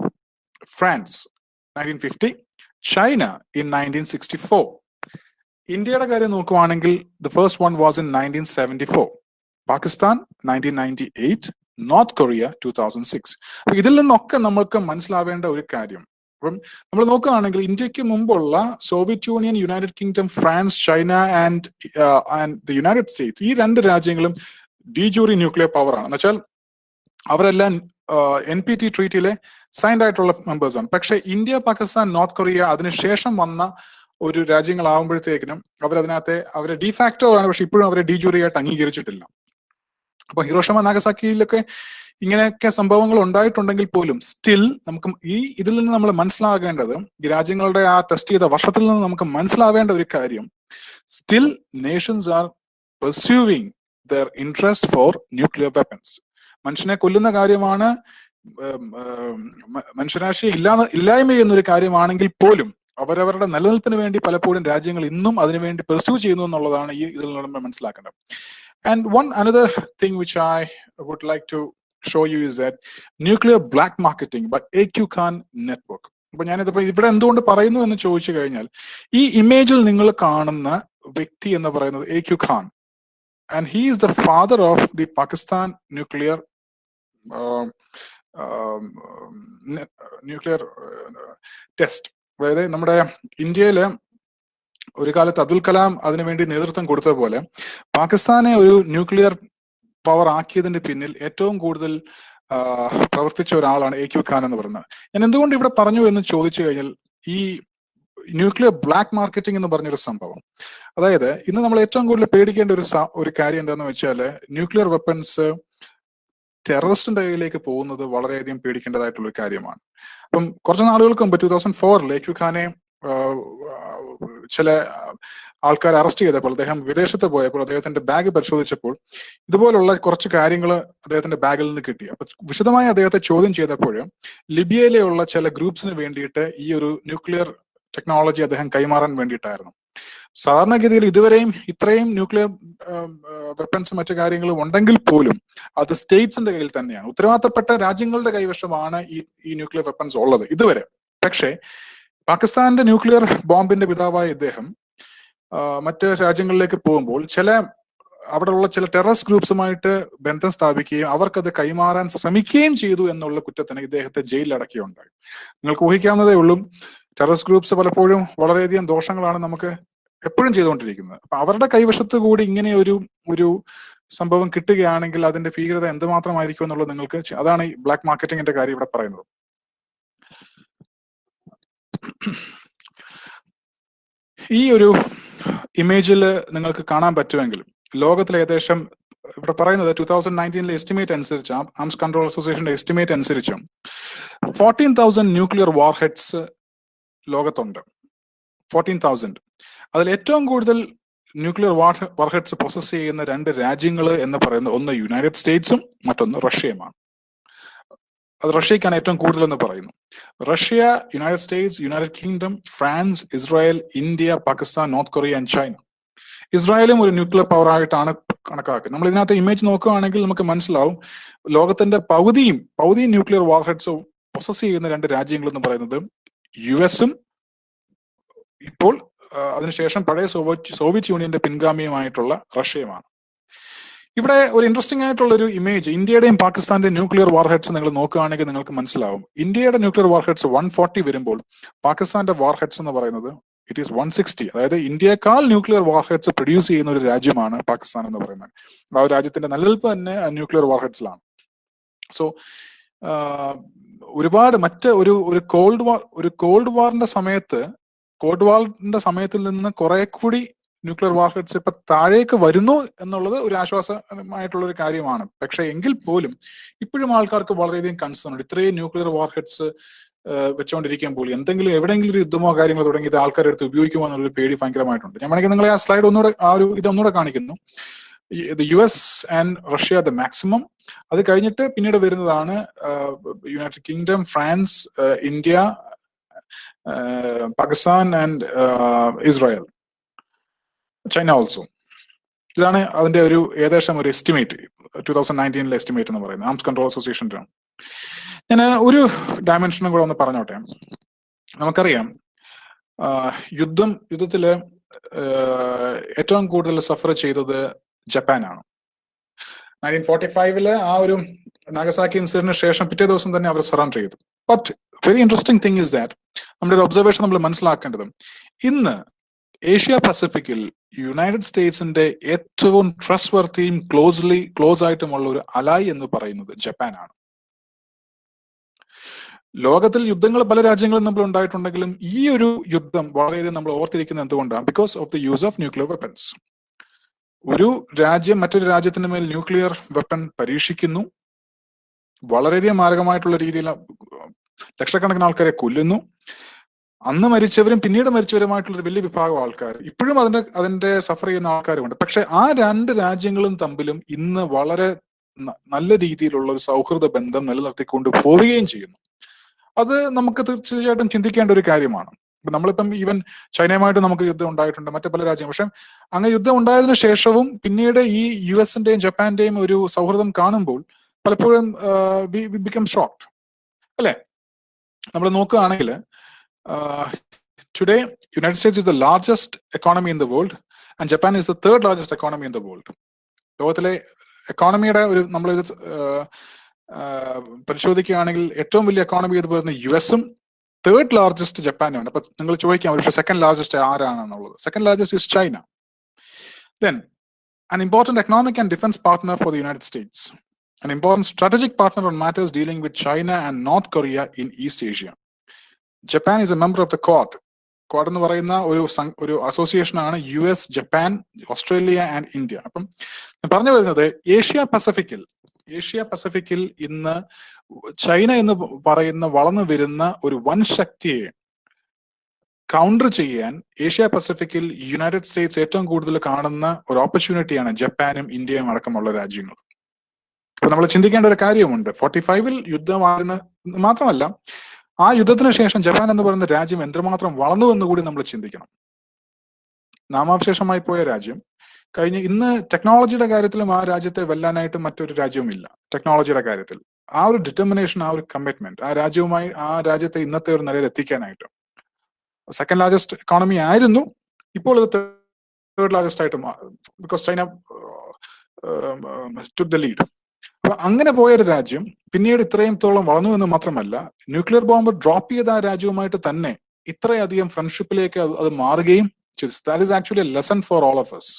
France 1950, China in 1964. ഇന്ത്യയുടെ കാര്യം നോക്കുവാണെങ്കിൽ the first one was in 1974, Pakistan 1998, north Korea 2006. അപ്പൊ ഇതിൽ നിന്നൊക്കെ നമ്മൾക്ക് മനസ്സിലാവേണ്ട ഒരു കാര്യം, അപ്പം നമ്മൾ നോക്കുകയാണെങ്കിൽ ഇന്ത്യക്ക് മുമ്പുള്ള Soviet union, United kingdom, France, China and the United States, ഈ 2 രാജ്യങ്ങളും ഡി ജൂറി ന്യൂക്ലിയർ പവർ ആണ്. എന്നുവെച്ചാൽ അവരെല്ലാം NPT ട്രീറ്റിയിലെ സൈൻഡ് ആയിട്ടുള്ള മെമ്പേഴ്സ് ആണ്. പക്ഷെ ഇന്ത്യ, പാകിസ്ഥാൻ, നോർത്ത് കൊറിയ അതിനുശേഷം വന്ന ഒരു രാജ്യങ്ങളാവുമ്പോഴത്തേക്കിനും അവരെ ഡിഫാക്ടോ ആണ്, പക്ഷെ ഇപ്പോഴും അവരെ ഡീജൂറി ആയിട്ട് അംഗീകരിച്ചിട്ടില്ല. അപ്പൊ ഹിരോഷിമ നാഗസാക്കിയിലൊക്കെ ഇങ്ങനെയൊക്കെ സംഭവങ്ങൾ ഉണ്ടായിട്ടുണ്ടെങ്കിൽ പോലും സ്റ്റിൽ നമുക്ക് ഇതിൽ നിന്ന് നമ്മൾ മനസ്സിലാകേണ്ടത്, ഈ രാജ്യങ്ങളുടെ ആ ടെസ്റ്റ് ചെയ്ത വർഷത്തിൽ നിന്ന് നമുക്ക് മനസ്സിലാവേണ്ട ഒരു കാര്യം, still nations are pursuing their interest for nuclear weapons. മനുഷ്യനെ കൊല്ലുന്ന കാര്യമാണ്, മനുഷ്യരാശി ഇല്ലായ്മ എന്നൊരു കാര്യമാണെങ്കിൽ പോലും അവരവരുടെ നിലനിൽപ്പിന് വേണ്ടി പലപ്പോഴും രാജ്യങ്ങൾ ഇന്നും അതിനുവേണ്ടി പെർസ്യൂ ചെയ്യുന്നു എന്നുള്ളതാണ് ഈ ഇതിൽ നിന്ന് മനസ്സിലാക്കേണ്ടത്. And another thing which I would like to show you is that nuclear black marketing by IQAC network. അപ്പൊ ഞാനിതിപ്പോ ഇവിടെ എന്തുകൊണ്ട് പറയുന്നു എന്ന് ചോദിച്ചു കഴിഞ്ഞാൽ, ഈ ഇമേജിൽ നിങ്ങൾ കാണുന്ന വ്യക്തി എന്ന് പറയുന്നത് IQAC, and he is the father of the Pakistan nuclear test. അതായത് നമ്മുടെ ഇന്ത്യയില് ഒരു കാലത്ത് അബ്ദുൽ കലാം അതിനുവേണ്ടി നേതൃത്വം കൊടുത്ത പോലെ പാകിസ്ഥാനെ ഒരു ന്യൂക്ലിയർ പവർ ആക്കിയതിന്റെ പിന്നിൽ ഏറ്റവും കൂടുതൽ പ്രവർത്തിച്ച ഒരാളാണ് IQAC എന്ന് പറയുന്നത്. ഞാൻ എന്തുകൊണ്ട് ഇവിടെ പറഞ്ഞു എന്ന് ചോദിച്ചു കഴിഞ്ഞാൽ, ഈ ന്യൂക്ലിയർ ബ്ലാക്ക് മാർക്കറ്റിംഗ് എന്ന് പറഞ്ഞൊരു സംഭവം, അതായത് ഇന്ന് നമ്മൾ ഏറ്റവും കൂടുതൽ പേടിക്കേണ്ട ഒരു കാര്യം എന്താണെന്ന് വെച്ചാൽ, ന്യൂക്ലിയർ വെപ്പൺസ് ടെററിസ്റ്റിന്റെ കയ്യിലേക്ക് പോകുന്നത് വളരെയധികം പേടിക്കേണ്ടതായിട്ടുള്ള ഒരു കാര്യമാണ്. അപ്പം കുറച്ച് നാളുകൾക്ക് മുമ്പ് 2004 IQAC ചില ആൾക്കാർ അറസ്റ്റ് ചെയ്തപ്പോൾ, അദ്ദേഹം വിദേശത്ത് പോയപ്പോൾ അദ്ദേഹത്തിന്റെ ബാഗ് പരിശോധിച്ചപ്പോൾ ഇതുപോലുള്ള കുറച്ച് കാര്യങ്ങൾ അദ്ദേഹത്തിന്റെ ബാഗിൽ നിന്ന് കിട്ടി. അപ്പൊ വിശദമായി അദ്ദേഹത്തെ ചോദ്യം ചെയ്തപ്പോൾ ലിബിയയിലുള്ള ചില ഗ്രൂപ്പ്സിന് വേണ്ടിയിട്ട് ഈ ഒരു ന്യൂക്ലിയർ ടെക്നോളജി അദ്ദേഹം കൈമാറാൻ വേണ്ടിയിട്ടായിരുന്നു. സാധാരണഗതിയിൽ ഇതുവരെയും ഇത്രയും ന്യൂക്ലിയർ വെപ്പൺസും മറ്റു കാര്യങ്ങളും ഉണ്ടെങ്കിൽ പോലും അത് സ്റ്റേറ്റ്സിന്റെ കയ്യിൽ തന്നെയാണ്, ഉത്തരവാദിത്തപ്പെട്ട രാജ്യങ്ങളുടെ കൈവശമാണ് ഈ ന്യൂക്ലിയർ വെപ്പൺസ് ഉള്ളത് ഇതുവരെ. പക്ഷേ പാകിസ്ഥാന്റെ ന്യൂക്ലിയർ ബോംബിന്റെ പിതാവായ ഇദ്ദേഹം മറ്റ് രാജ്യങ്ങളിലേക്ക് പോകുമ്പോൾ അവിടെയുള്ള ചില ടെററിസ്റ്റ് ഗ്രൂപ്പ്സുമായിട്ട് ബന്ധം സ്ഥാപിക്കുകയും അവർക്കത് കൈമാറാൻ ശ്രമിക്കുകയും ചെയ്തു എന്നുള്ള കുറ്റത്തിന് ഇദ്ദേഹത്തെ ജയിലിൽ അടക്കുകയുണ്ടായി. നിങ്ങൾക്ക് ഊഹിക്കാവുന്നതേ ഉള്ളൂ, ടെററിസ്റ്റ് ഗ്രൂപ്പ്സ് പലപ്പോഴും വളരെയധികം ദോഷങ്ങളാണ് നമുക്ക് എപ്പോഴും ചെയ്തുകൊണ്ടിരിക്കുന്നത്. അപ്പൊ അവരുടെ കൈവശത്ത് കൂടി ഇങ്ങനെ ഒരു സംഭവം കിട്ടുകയാണെങ്കിൽ അതിന്റെ ഭീകരത എന്തുമാത്രമായിരിക്കും എന്നുള്ളത് നിങ്ങൾക്ക്, അതാണ് ഈ ബ്ലാക്ക് മാർക്കറ്റിംഗിന്റെ കാര്യം ഇവിടെ പറയുന്നത്. ഈ ഒരു ഇമേജിൽ നിങ്ങൾക്ക് കാണാൻ പറ്റുമെങ്കിലും ലോകത്തിലെ ഏകദേശം ഇവിടെ പറയുന്നത് 2019 എസ്റ്റിമേറ്റ് അനുസരിച്ച്, ആംസ് കൺട്രോൾ അസോസിയേഷന്റെ എസ്റ്റിമേറ്റ് അനുസരിച്ച് 14,000 ന്യൂക്ലിയർ വാർ ഹെഡ്സ് ലോകത്തുണ്ട്. 14,000. അതിൽ ഏറ്റവും കൂടുതൽ ന്യൂക്ലിയർ വാർ ഹെഡ്സ് പ്രൊസസ് ചെയ്യുന്ന രണ്ട് രാജ്യങ്ങൾ എന്ന് പറയുന്നത് ഒന്ന് യുണൈറ്റഡ് സ്റ്റേറ്റ്സും മറ്റൊന്ന് റഷ്യയുമാണ്. അത് റഷ്യക്കാണ് ഏറ്റവും കൂടുതൽ എന്ന് പറയുന്നു. Russia, United States, United kingdom, France, Israel, India, Pakistan, north Korea and China. ഇസ്രായേലും ഒരു ന്യൂക്ലിയർ പവർ ആയിട്ടാണ് കണക്കാക്കുന്നത്. നമ്മൾ ഇതിനകത്ത് ഇമേജ് നോക്കുകയാണെങ്കിൽ നമുക്ക് മനസ്സിലാവും, ലോകത്തിന്റെ പകുതി ന്യൂക്ലിയർ വാർ ഹെഡ്സ് പ്രൊസസ് ചെയ്യുന്ന രണ്ട് രാജ്യങ്ങൾ എന്ന് പറയുന്നത് US-ഉം ഇപ്പോൾ അതിനുശേഷം പഴയ സോവിയറ്റ് യൂണിയന്റെ പിൻഗാമിയുമായിട്ടുള്ള റഷ്യയുമാണ്. ഇവിടെ ഒരു ഇൻട്രസ്റ്റിംഗ് ആയിട്ടുള്ള ഒരു ഇമേജ്, ഇന്ത്യയുടെയും പാകിസ്ഥാന്റെയും ന്യൂക്ലിയർ വാർ ഹെഡ്സ് നിങ്ങൾ നോക്കുകയാണെങ്കിൽ നിങ്ങൾക്ക് മനസ്സിലാവും. ഇന്ത്യയുടെ ന്യൂക്ലിയർ വാർ ഹെഡ്സ് 140 വരുമ്പോൾ പാകിസ്ഥാന്റെ വാർ ഹെഡ്സ് എന്ന് പറയുന്നത് ഇറ്റ് ഈസ് 160. അതായത് ഇന്ത്യയെക്കാൾ ന്യൂക്ലിയർ വാർ ഹെഡ്സ് പ്രൊഡ്യൂസ് ചെയ്യുന്ന ഒരു രാജ്യമാണ് പാകിസ്ഥാൻ എന്ന് പറയുന്നത്. ആ ഒരു രാജ്യത്തിന്റെ നിലനിൽപ്പ് തന്നെ ന്യൂക്ലിയർ വാർ ഹെഡ്സിലാണ്. സോ ഒരുപാട് ഒരു കോൾഡ് വാറിന്റെ സമയത്തിൽ നിന്ന് കുറെ കൂടി ന്യൂക്ലിയർ വാർ ഹെഡ്സ് ഇപ്പൊ താഴേക്ക് വരുന്നു എന്നുള്ളത് ഒരു ആശ്വാസമായിട്ടുള്ള ഒരു കാര്യമാണ്. പക്ഷെ എങ്കിൽ പോലും ഇപ്പോഴും ആൾക്കാർക്ക് വളരെയധികം കൺസേൺ ഉണ്ട്. ഇത്രയും ന്യൂക്ലിയർ വാർ ഹെഡ്സ് വെച്ചുകൊണ്ടിരിക്കുമ്പോൾ എവിടെയെങ്കിലും ഒരു യുദ്ധമോ കാര്യങ്ങളോ തുടങ്ങി ഇത് ആൾക്കാരുടെ അടുത്ത് ഉപയോഗിക്കുമോ എന്നുള്ളൊരു പേടി ഭയങ്കരമായിട്ടുണ്ട്. ഞാൻ വേണമെങ്കിൽ നിങ്ങളെ ആ സ്ലൈഡ് ഇതൊന്നുകൂടെ കാണിക്കുന്നു. US and Russia the maximum. അത് കഴിഞ്ഞിട്ട് പിന്നീട് വരുന്നതാണ് United kingdom, France, India, Pakistan and Israel, China also. ഇതാണ് അതിന്റെ ഒരു ഏകദേശം ഒരു എസ്റ്റിമേറ്റ്, 2019 എസ്റ്റിമേറ്റ് എന്ന് പറയുന്നത് ആംസ് കൺട്രോൾ അസോസിയേഷൻ്റെ. ഞാൻ ഒരു ഡയമെൻഷനും കൂടെ ഒന്ന് പറഞ്ഞോട്ടെ. നമുക്കറിയാം യുദ്ധത്തില് ഏറ്റവും കൂടുതൽ സഫർ ചെയ്തത് ജപ്പാനാണ്. 1945 ആ ഒരു നാഗസാക്കി ഇൻസിഡന്റിന് ശേഷം പിറ്റേ ദിവസം തന്നെ അവർ സറണ്ടർ ചെയ്തു. But very interesting thing is that, നമ്മുടെ ഒരു ഒബ്സർവേഷൻ നമ്മൾ മനസ്സിലാക്കേണ്ടത്, ഇന്ന് ഏഷ്യ പസഫിക്കിൽ യുണൈറ്റഡ് സ്റ്റേറ്റ്സിന്റെ ഏറ്റവും ട്രസ്റ്റ് വർത്തിയും ക്ലോസ് ആയിട്ടുമുള്ള ഒരു അലായി എന്ന് പറയുന്നത് ജപ്പാനാണ്. ലോകത്തിൽ യുദ്ധങ്ങൾ പല രാജ്യങ്ങളും നമ്മൾ ഉണ്ടായിട്ടുണ്ടെങ്കിലും ഈ ഒരു യുദ്ധം വളരെയധികം നമ്മൾ ഓർത്തിരിക്കുന്നത് എന്തുകൊണ്ടാണ്? Because of the use of nuclear weapons. ഒരു രാജ്യം മറ്റൊരു രാജ്യത്തിന് മേൽ ന്യൂക്ലിയർ വെപ്പൺ പരീക്ഷിക്കുന്നു, വളരെയധികം മാരകമായിട്ടുള്ള രീതിയിൽ ലക്ഷക്കണക്കിന് ആൾക്കാരെ കൊല്ലുന്നു. അന്ന് മരിച്ചവരും പിന്നീട് മരിച്ചവരുമായിട്ടുള്ള ഒരു വലിയ വിഭാഗം ആൾക്കാർ ഇപ്പോഴും അതിന്റെ സഫർ ചെയ്യുന്ന ആൾക്കാരുമുണ്ട്. പക്ഷെ ആ രണ്ട് രാജ്യങ്ങളും തമ്മിലും ഇന്ന് വളരെ നല്ല രീതിയിലുള്ള ഒരു സൗഹൃദ ബന്ധം നിലനിർത്തിക്കൊണ്ട് പോവുകയും ചെയ്യുന്നു. അത് നമുക്ക് തീർച്ചയായിട്ടും ചിന്തിക്കേണ്ട ഒരു കാര്യമാണ്. നമ്മളിപ്പം ഈവൻ ചൈനയുമായിട്ട് നമുക്ക് യുദ്ധം ഉണ്ടായിട്ടുണ്ട്, മറ്റു പല രാജ്യങ്ങളും. പക്ഷെ അങ്ങനെ യുദ്ധം ഉണ്ടായതിനു ശേഷവും പിന്നീട് ഈ US-ന്റെയും ജപ്പാന്റെയും ഒരു സൗഹൃദം കാണുമ്പോൾ പലപ്പോഴും വി ബിക്കം ഷോക്ക്ഡ്, അല്ലെ? നമ്മൾ നോക്കുകയാണെങ്കിൽ today United States is the largest economy in the world and Japan is the third largest economy in the world. ലോകത്തിലെ എക്കോണമിയുടെ ഒരു നമ്മളിത് പരിശോധിക്കുകയാണെങ്കിൽ ഏറ്റവും വലിയ എക്കോണമി ഇത് പറയുന്ന US-ഉം തേർഡ് ലാർജസ്റ്റ് ജപ്പാനുമാണ്. അപ്പൊ നിങ്ങൾ ചോദിക്കാം പക്ഷേ സെക്കൻഡ് ലാർജസ്റ്റ് ആരാണെന്നുള്ളത്. Second largest is China. Then an important economic and defense partner for the United States, an important strategic partner on matters dealing with China and North Korea in East Asia. Japan is a member of the Quad. Quad എന്ന് പറയുന്ന ഒരു association ആണ് US, Japan, Australia and India. അപ്പം പറഞ്ഞു വരുന്നത് Asia പസഫിക്കിൽ ഇന്ന് China എന്ന് പറയുന്ന വളർന്നു വരുന്ന ഒരു വൻ ശക്തിയെ കൗണ്ടർ ചെയ്യാൻ ഏഷ്യ പസഫിക്കിൽ യുണൈറ്റഡ് സ്റ്റേറ്റ്സ് ഏറ്റവും കൂടുതൽ കാണുന്ന ഒരു ഓപ്പർച്യൂണിറ്റിയാണ് ജപ്പാനും ഇന്ത്യയും അടക്കമുള്ള രാജ്യങ്ങൾ. അപ്പൊ നമ്മൾ ചിന്തിക്കേണ്ട ഒരു കാര്യമുണ്ട്. 45-ൽ യുദ്ധമാകുന്ന മാത്രമല്ല, ആ യുദ്ധത്തിന് ശേഷം ജപ്പാൻ എന്ന് പറയുന്ന രാജ്യം എന്തുമാത്രം വളർന്നു എന്ന് കൂടി നമ്മൾ ചിന്തിക്കണം. നാമാവശേഷമായി പോയ രാജ്യം ഇന്ന് ടെക്നോളജിയുടെ കാര്യത്തിലും ആ രാജ്യത്തെ വെല്ലാനായിട്ട് മറ്റൊരു രാജ്യവുമില്ല. ടെക്നോളജിയുടെ കാര്യത്തിൽ ആ ഒരു ഡിറ്റർമിനേഷൻ, ആ ഒരു കമ്മിറ്റ്മെന്റ് ആ രാജ്യത്തെ ഇന്നത്തെ ഒരു നിലയിൽ എത്തിക്കാനായിട്ട് സെക്കൻഡ് ലാർജസ്റ്റ് എക്കോണമി ആയിരുന്നു, ഇപ്പോൾ ഇത് തേർഡ് ലാർജസ്റ്റ് ആയിട്ട് because China took the lead. അപ്പൊ അങ്ങനെ പോയൊരു രാജ്യം പിന്നീട് ഇത്രയും തോളം വളർന്നു എന്ന് മാത്രമല്ല, ന്യൂക്ലിയർ ബോംബ് ഡ്രോപ്പ് ചെയ്ത ആ രാജ്യവുമായിട്ട് തന്നെ ഇത്രയധികം ഫ്രണ്ട്ഷിപ്പിലേക്ക് അത് മാറുകയും ചെയ്തു. That is actually A lesson for all of us.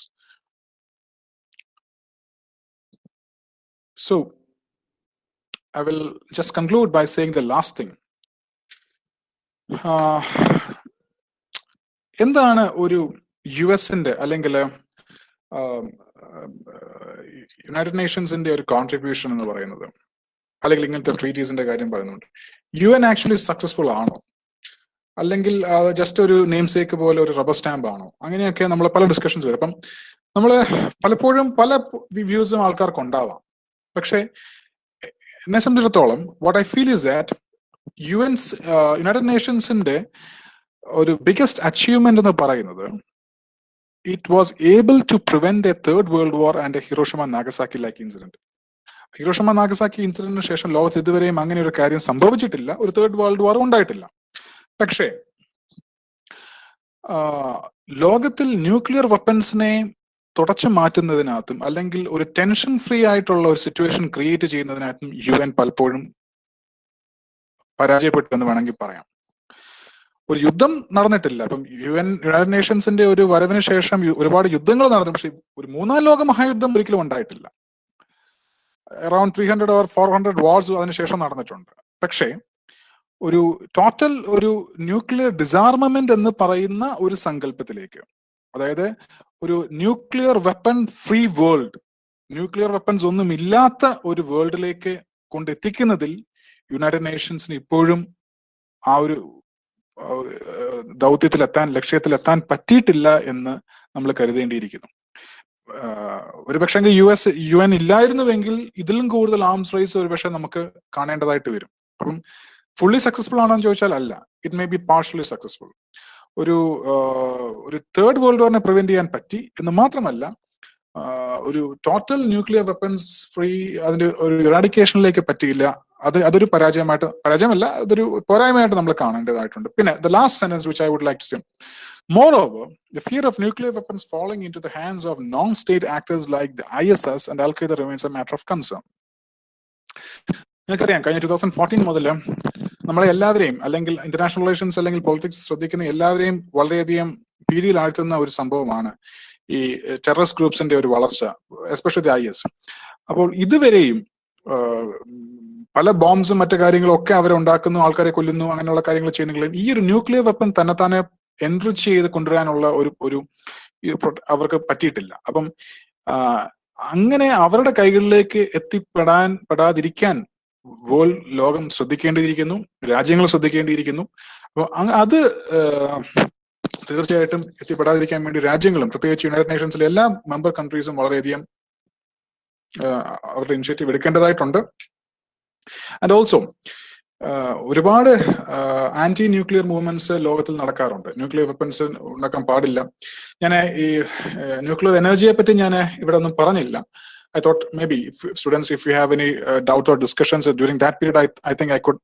So I will just conclude by saying the last thing. എന്താണ് ഒരു US-ന്റെ അല്ലെങ്കിൽ യുണൈറ്റഡ് നേഷൻസിന്റെ ഒരു കോൺട്രിബ്യൂഷൻ എന്ന് പറയുന്നത്? അല്ലെങ്കിൽ ഇങ്ങനത്തെ ട്രീറ്റീസിന്റെ കാര്യം പറയുന്നുണ്ട്. UN ആക്ച്വലി സക്സസ്ഫുൾ ആണോ, അല്ലെങ്കിൽ ജസ്റ്റ് ഒരു നെയിം സേക്ക് പോലെ ഒരു റബ്ബർ സ്റ്റാമ്പ് ആണോ? അങ്ങനെയൊക്കെ നമ്മൾ പല ഡിസ്കഷൻസ് വരും. അപ്പം നമ്മൾ പലപ്പോഴും പല വ്യൂസും ആൾക്കാർക്ക് ഉണ്ടാവാം. പക്ഷേ എന്നെ സംബന്ധിച്ചിടത്തോളം what I feel is that united നേഷൻസിന്റെ ഒരു ബിഗസ്റ്റ് അച്ചീവ്മെന്റ് എന്ന് പറയുന്നത് it was able to prevent a third world war and a Hiroshima Nagasaki like incident. Hiroshima Nagasaki ഇൻസിഡന്റിന് ശേഷം ലോകത്ത് ഇതുവരെയും അങ്ങനെ ഒരു കാര്യം സംഭവിച്ചിട്ടില്ല, ഒരു തേർഡ് വേൾഡ് വാർ ഉണ്ടായിട്ടില്ല. പക്ഷേ ലോകത്തിൽ ന്യൂക്ലിയർ വെപ്പൺസിനെ തുടച്ചു മാറ്റുന്നതിനകത്തും അല്ലെങ്കിൽ ഒരു ടെൻഷൻ ഫ്രീ ആയിട്ടുള്ള ഒരു സിറ്റുവേഷൻ ക്രിയേറ്റ് ചെയ്യുന്നതിനകത്തും UN പലപ്പോഴും പരാജയപ്പെട്ടു എന്ന് വേണമെങ്കിൽ പറയാം. ഒരു യുദ്ധം നടന്നിട്ടില്ല. അപ്പം യുണൈറ്റഡ് നേഷൻസിന്റെ ഒരു വരവിന് ശേഷം ഒരുപാട് യുദ്ധങ്ങൾ നടന്നു, പക്ഷെ ഒരു മൂന്നാം ലോക മഹായുദ്ധം ഒരിക്കലും ഉണ്ടായിട്ടില്ല. അറൌണ്ട് 300 or 400 വാർസ് അതിനുശേഷം നടന്നിട്ടുണ്ട്. പക്ഷേ ഒരു ടോട്ടൽ ഒരു ന്യൂക്ലിയർ ഡിസാർമമെന്റ് എന്ന് പറയുന്ന ഒരു സങ്കല്പത്തിലേക്ക്, അതായത് ഒരു nuclear weapon free world, nuclear weapons ഒന്നും ഇല്ലാത്ത ഒരു വേൾഡിലേക്ക് കൊണ്ടെത്തിക്കുന്നതിൽ യുണൈറ്റഡ് നേഷൻസിന് ഇപ്പോഴും ആ ഒരു ലക്ഷ്യത്തിലെത്താൻ പറ്റിയിട്ടില്ല എന്ന് നമ്മൾ കരുതേണ്ടിയിരിക്കുന്നു. ഒരുപക്ഷെ UN ഇല്ലായിരുന്നുവെങ്കിൽ ഇതിലും കൂടുതൽ ആംസ് റേസ് ഒരുപക്ഷെ നമുക്ക് കാണേണ്ടതായിട്ട് വരും. അപ്പം ഫുള്ളി സക്സസ്ഫുൾ ആണോ എന്ന് ചോദിച്ചാൽ അല്ല, it may be partially successful. ഒരു തേർഡ് വേൾഡ് വാറിനെ പ്രിവെന്റ് ചെയ്യാൻ പറ്റി എന്ന് മാത്രമല്ല, ഒരു ടോട്ടൽ ന്യൂക്ലിയർ വെപ്പൺസ് ഫ്രീ അതിന്റെ ഒരു ഇറാഡിക്കേഷനിലേക്ക് പറ്റിയില്ല. അതൊരു പരാജയമല്ല, അതൊരു പോരായ്മയായിട്ട് നമ്മൾ കാണേണ്ടതായിട്ടുണ്ട്. പിന്നെ the last sentence which I would like to say, moreover, the fear of nuclear weapons falling into the hands of non-state actors like the ISS and Al-Qaeda remains a matter of concern. നിങ്ങൾക്കറിയാം, കഴിഞ്ഞ 2014 മുതൽ നമ്മളെ എല്ലാവരെയും, അല്ലെങ്കിൽ international relations അല്ലെങ്കിൽ politics ശ്രദ്ധിക്കുന്ന എല്ലാവരെയും വളരെയധികം ഭീതിയിൽ ആഴ്ത്തുന്ന ഒരു സംഭവമാണ് ഈ ടെററിസ്റ്റ് ഗ്രൂപ്പ്സിന്റെ ഒരു വളർച്ച, എസ്പെഷ്യലി IS. അപ്പോൾ ഇതുവരെയും പല ബോംബ്സും മറ്റു കാര്യങ്ങളും ഒക്കെ അവരുണ്ടാക്കുന്നു, ആൾക്കാരെ കൊല്ലുന്നു, അങ്ങനെയുള്ള കാര്യങ്ങൾ ചെയ്യുന്നെങ്കിലും ഈ ഒരു ന്യൂക്ലിയർ വെപ്പൺ തന്നെ എൻറിച്ച് ചെയ്ത് കൊണ്ടുവരാനുള്ള ഒരു അവർക്ക് പറ്റിയിട്ടില്ല. അപ്പം അങ്ങനെ അവരുടെ കൈകളിലേക്ക് പെടാതിരിക്കാൻ ലോകം ശ്രദ്ധിക്കേണ്ടിയിരിക്കുന്നു, രാജ്യങ്ങൾ ശ്രദ്ധിക്കേണ്ടിയിരിക്കുന്നു. അപ്പൊ അത് തീർച്ചയായിട്ടും എത്തിപ്പെടാതിരിക്കാൻ വേണ്ടി രാജ്യങ്ങളും, പ്രത്യേകിച്ച് യുണൈറ്റഡ് നേഷൻസിലെ എല്ലാ മെമ്പർ കൺട്രീസും വളരെയധികം അവരുടെ ഇനിഷ്യേറ്റീവ് എടുക്കേണ്ടതായിട്ടുണ്ട്. ആൻഡ് ഓൾസോ ഒരുപാട് ആന്റി ന്യൂക്ലിയർ മൂവ്മെന്റ്സ് ലോകത്തിൽ നടക്കാറുണ്ട്. ന്യൂക്ലിയർ വെപ്പൺസ് ഉണ്ടാക്കാൻ പാടില്ല. ഞാൻ ഈ ന്യൂക്ലിയർ എനർജിയെ പറ്റി ഞാൻ ഇവിടെ ഒന്നും പറഞ്ഞില്ല. I thought maybe students, if you have any doubt or discussions during that period, I think I could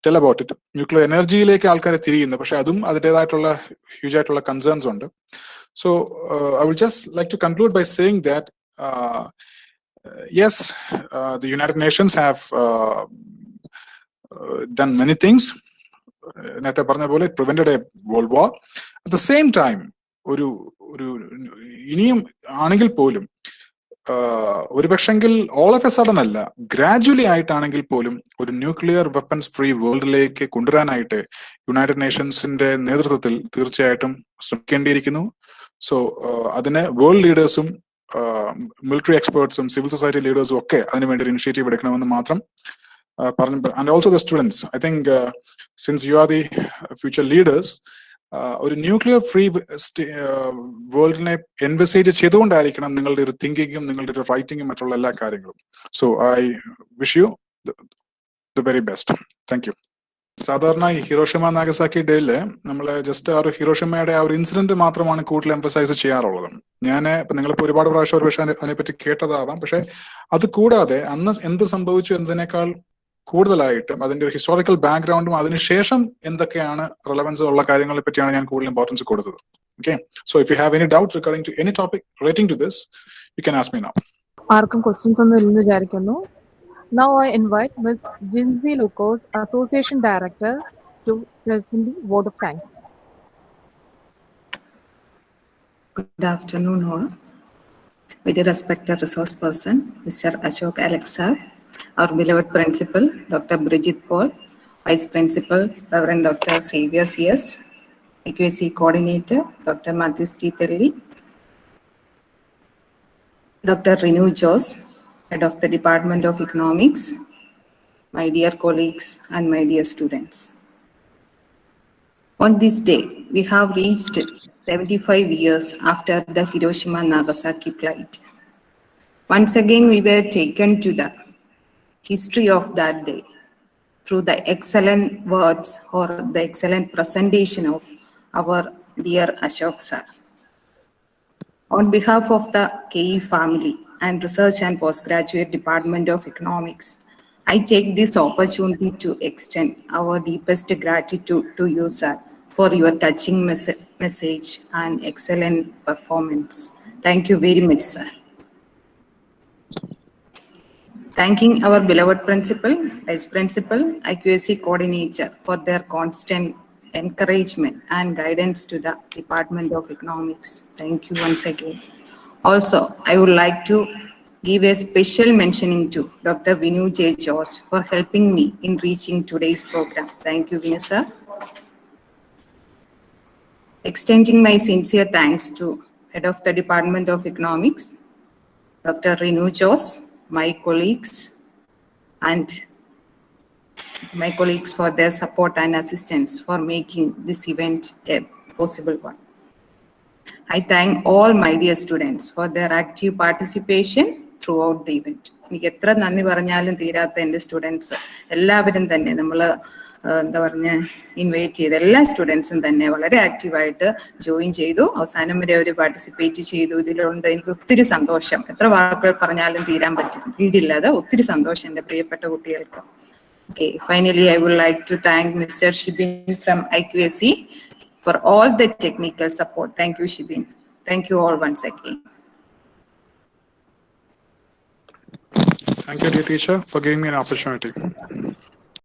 tell about it. Nuclear എനർജിയിലേക്ക് ആൾക്കാരെ തിരിയുന്നു, പക്ഷെ അതും അതിൻ്റെതായിട്ടുള്ള ഹ്യൂജ് ആയിട്ടുള്ള കൺസേൺസ് ഉണ്ട്. So I would just like to conclude by saying that yes, the United Nations have done many things. നേരത്തെ പറഞ്ഞ പോലെ it prevented a world war. At the same time, ഒരു ഇനിയും ആണെങ്കിൽ പോലും ഒരു പക്ഷെങ്കിൽ ഓൾ ഓഫ് എ സഡൻ അല്ല, ഗ്രാജുവലി ആയിട്ടാണെങ്കിൽ പോലും ഒരു ന്യൂക്ലിയർ വെപ്പൺസ് ഫ്രീ വേൾഡിലേക്ക് കൊണ്ടുവരാനായിട്ട് യുണൈറ്റഡ് നേഷൻസിന്റെ നേതൃത്വത്തിൽ തീർച്ചയായിട്ടും ശ്രമിക്കേണ്ടിയിരിക്കുന്നു. സോ അതിന് വേൾഡ് ലീഡേഴ്സും മിലിറ്ററി എക്സ്പേർട്സും സിവിൽ സൊസൈറ്റി ലീഡേഴ്സും ഒക്കെ അതിനുവേണ്ടി ഒരു ഇനിഷ്യേറ്റീവ് എടുക്കണമെന്ന് മാത്രം പറഞ്ഞു. And also the students, I think since you are the future leaders, ഒരു ന്യൂക്ലിയർ ഫ്രീ വേൾഡിനെ എൻവിസേജ് ചെയ്തുകൊണ്ടായിരിക്കണം നിങ്ങളുടെ ഒരു തിങ്കിങ്ങും നിങ്ങളുടെ ഒരു റൈറ്റിങ്ങും മറ്റുള്ള എല്ലാ കാര്യങ്ങളും. So I wish you the very best. Thank you. സാധാരണ ഈ ഹിരോഷിമ നാഗസാക്കി ഡേയില് നമ്മൾ ജസ്റ്റ് ആ ഒരു ഹിരോഷിമയുടെ ആ ഒരു ഇൻസിഡന്റ് മാത്രമാണ് കൂടുതൽ എംഫസൈസ് ചെയ്യാറുള്ളത്. ഞാൻ ഇപ്പൊ നിങ്ങളിപ്പോ ഒരുപാട് പ്രാവശ്യം ഒരു പക്ഷേ അതിനെപ്പറ്റി കേട്ടതാവാം, പക്ഷെ അത് കൂടാതെ അന്ന് എന്ത് സംഭവിച്ചു എന്നതിനേക്കാൾ കൂടുതലായിട്ടും അതിന്റെ ഒരു ഹിസ്റ്റോറിക്കൽ ബാക്ക്ഗ്രൗണ്ടും അതിനുശേഷം എന്തൊക്കെയാണ് റെലവൻസ് ഉള്ള കാര്യങ്ങളെ പറ്റിയാണ് ഞാൻ കൂടുതൽ ഇമ്പോർട്ടൻസ് കൊടുത്തത്. Okay, so if you have any doubts regarding to any topic relating to this, you can ask me now. ആർക്കും ക്വസ്റ്റ്യൻസ് ഒന്നും ഇല്ലെന്ന് വിചാരിക്കുന്നു. Now I invite Ms. Jinzi Lucas, Association Director, to present the vote of thanks. Good afternoon all. With the respected resource person, Mr. Ashok Alex sir, our beloved principal, Dr. Bridget Paul, Vice Principal, Reverend Dr. Xavier C.S., IQAC Coordinator, Dr. Matthew T. Terli, Dr. Renu Jose, Head of the Department of Economics, my dear colleagues and my dear students. On this day, we have reached 75 years after the Hiroshima Nagasaki flight. Once again, we were taken to the history of that day through the excellent words or the excellent presentation of our dear Ashok sir. On behalf of the KE family and Research and Postgraduate Department of Economics, I take this opportunity to extend our deepest gratitude to you, sir, for your touching message and excellent performance. Thank you very much, sir. Thanking our beloved principal, vice principal, IQAC coordinator for their constant encouragement and guidance to the Department of Economics. Thank you once again. Also, I would like to give a special mentioning to Dr. Vinu J. George for helping me in reaching today's program. Thank you, Vinu sir. Extending my sincere thanks to Head of the Department of Economics, Dr. Renu Jose, my colleagues for their support and assistance for making this event a possible one. I thank all my dear students for their active participation throughout the event. എനിക്ക് എത്ര നന്ദി പറഞ്ഞാലും തീരാത്ത എൻ്റെ students എല്ലാവരും തന്നെ നമ്മൾ എന്താ പറഞ്ഞ ഇൻവൈറ്റ് ചെയ്ത എല്ലാ സ്റ്റുഡൻസും തന്നെ വളരെ ആക്റ്റീവായിട്ട് ജോയിൻ ചെയ്തു, അവസാനം വരെ അവർ പാർട്ടിസിപ്പേറ്റ് ചെയ്തു. ഇതിലുണ്ട് എനിക്ക് ഒത്തിരി സന്തോഷം. എത്ര വാക്കുകൾ പറഞ്ഞാലും തീരില്ലാതെ ഒത്തിരി സന്തോഷം എൻ്റെ പ്രിയപ്പെട്ട കുട്ടികൾക്ക്. Okay, finally, I would like to thank Mr. Shibin from IQAC for all the technical support. Thank you, Shibin. Thank you all once again. Thank you, dear teacher, for giving me an opportunity.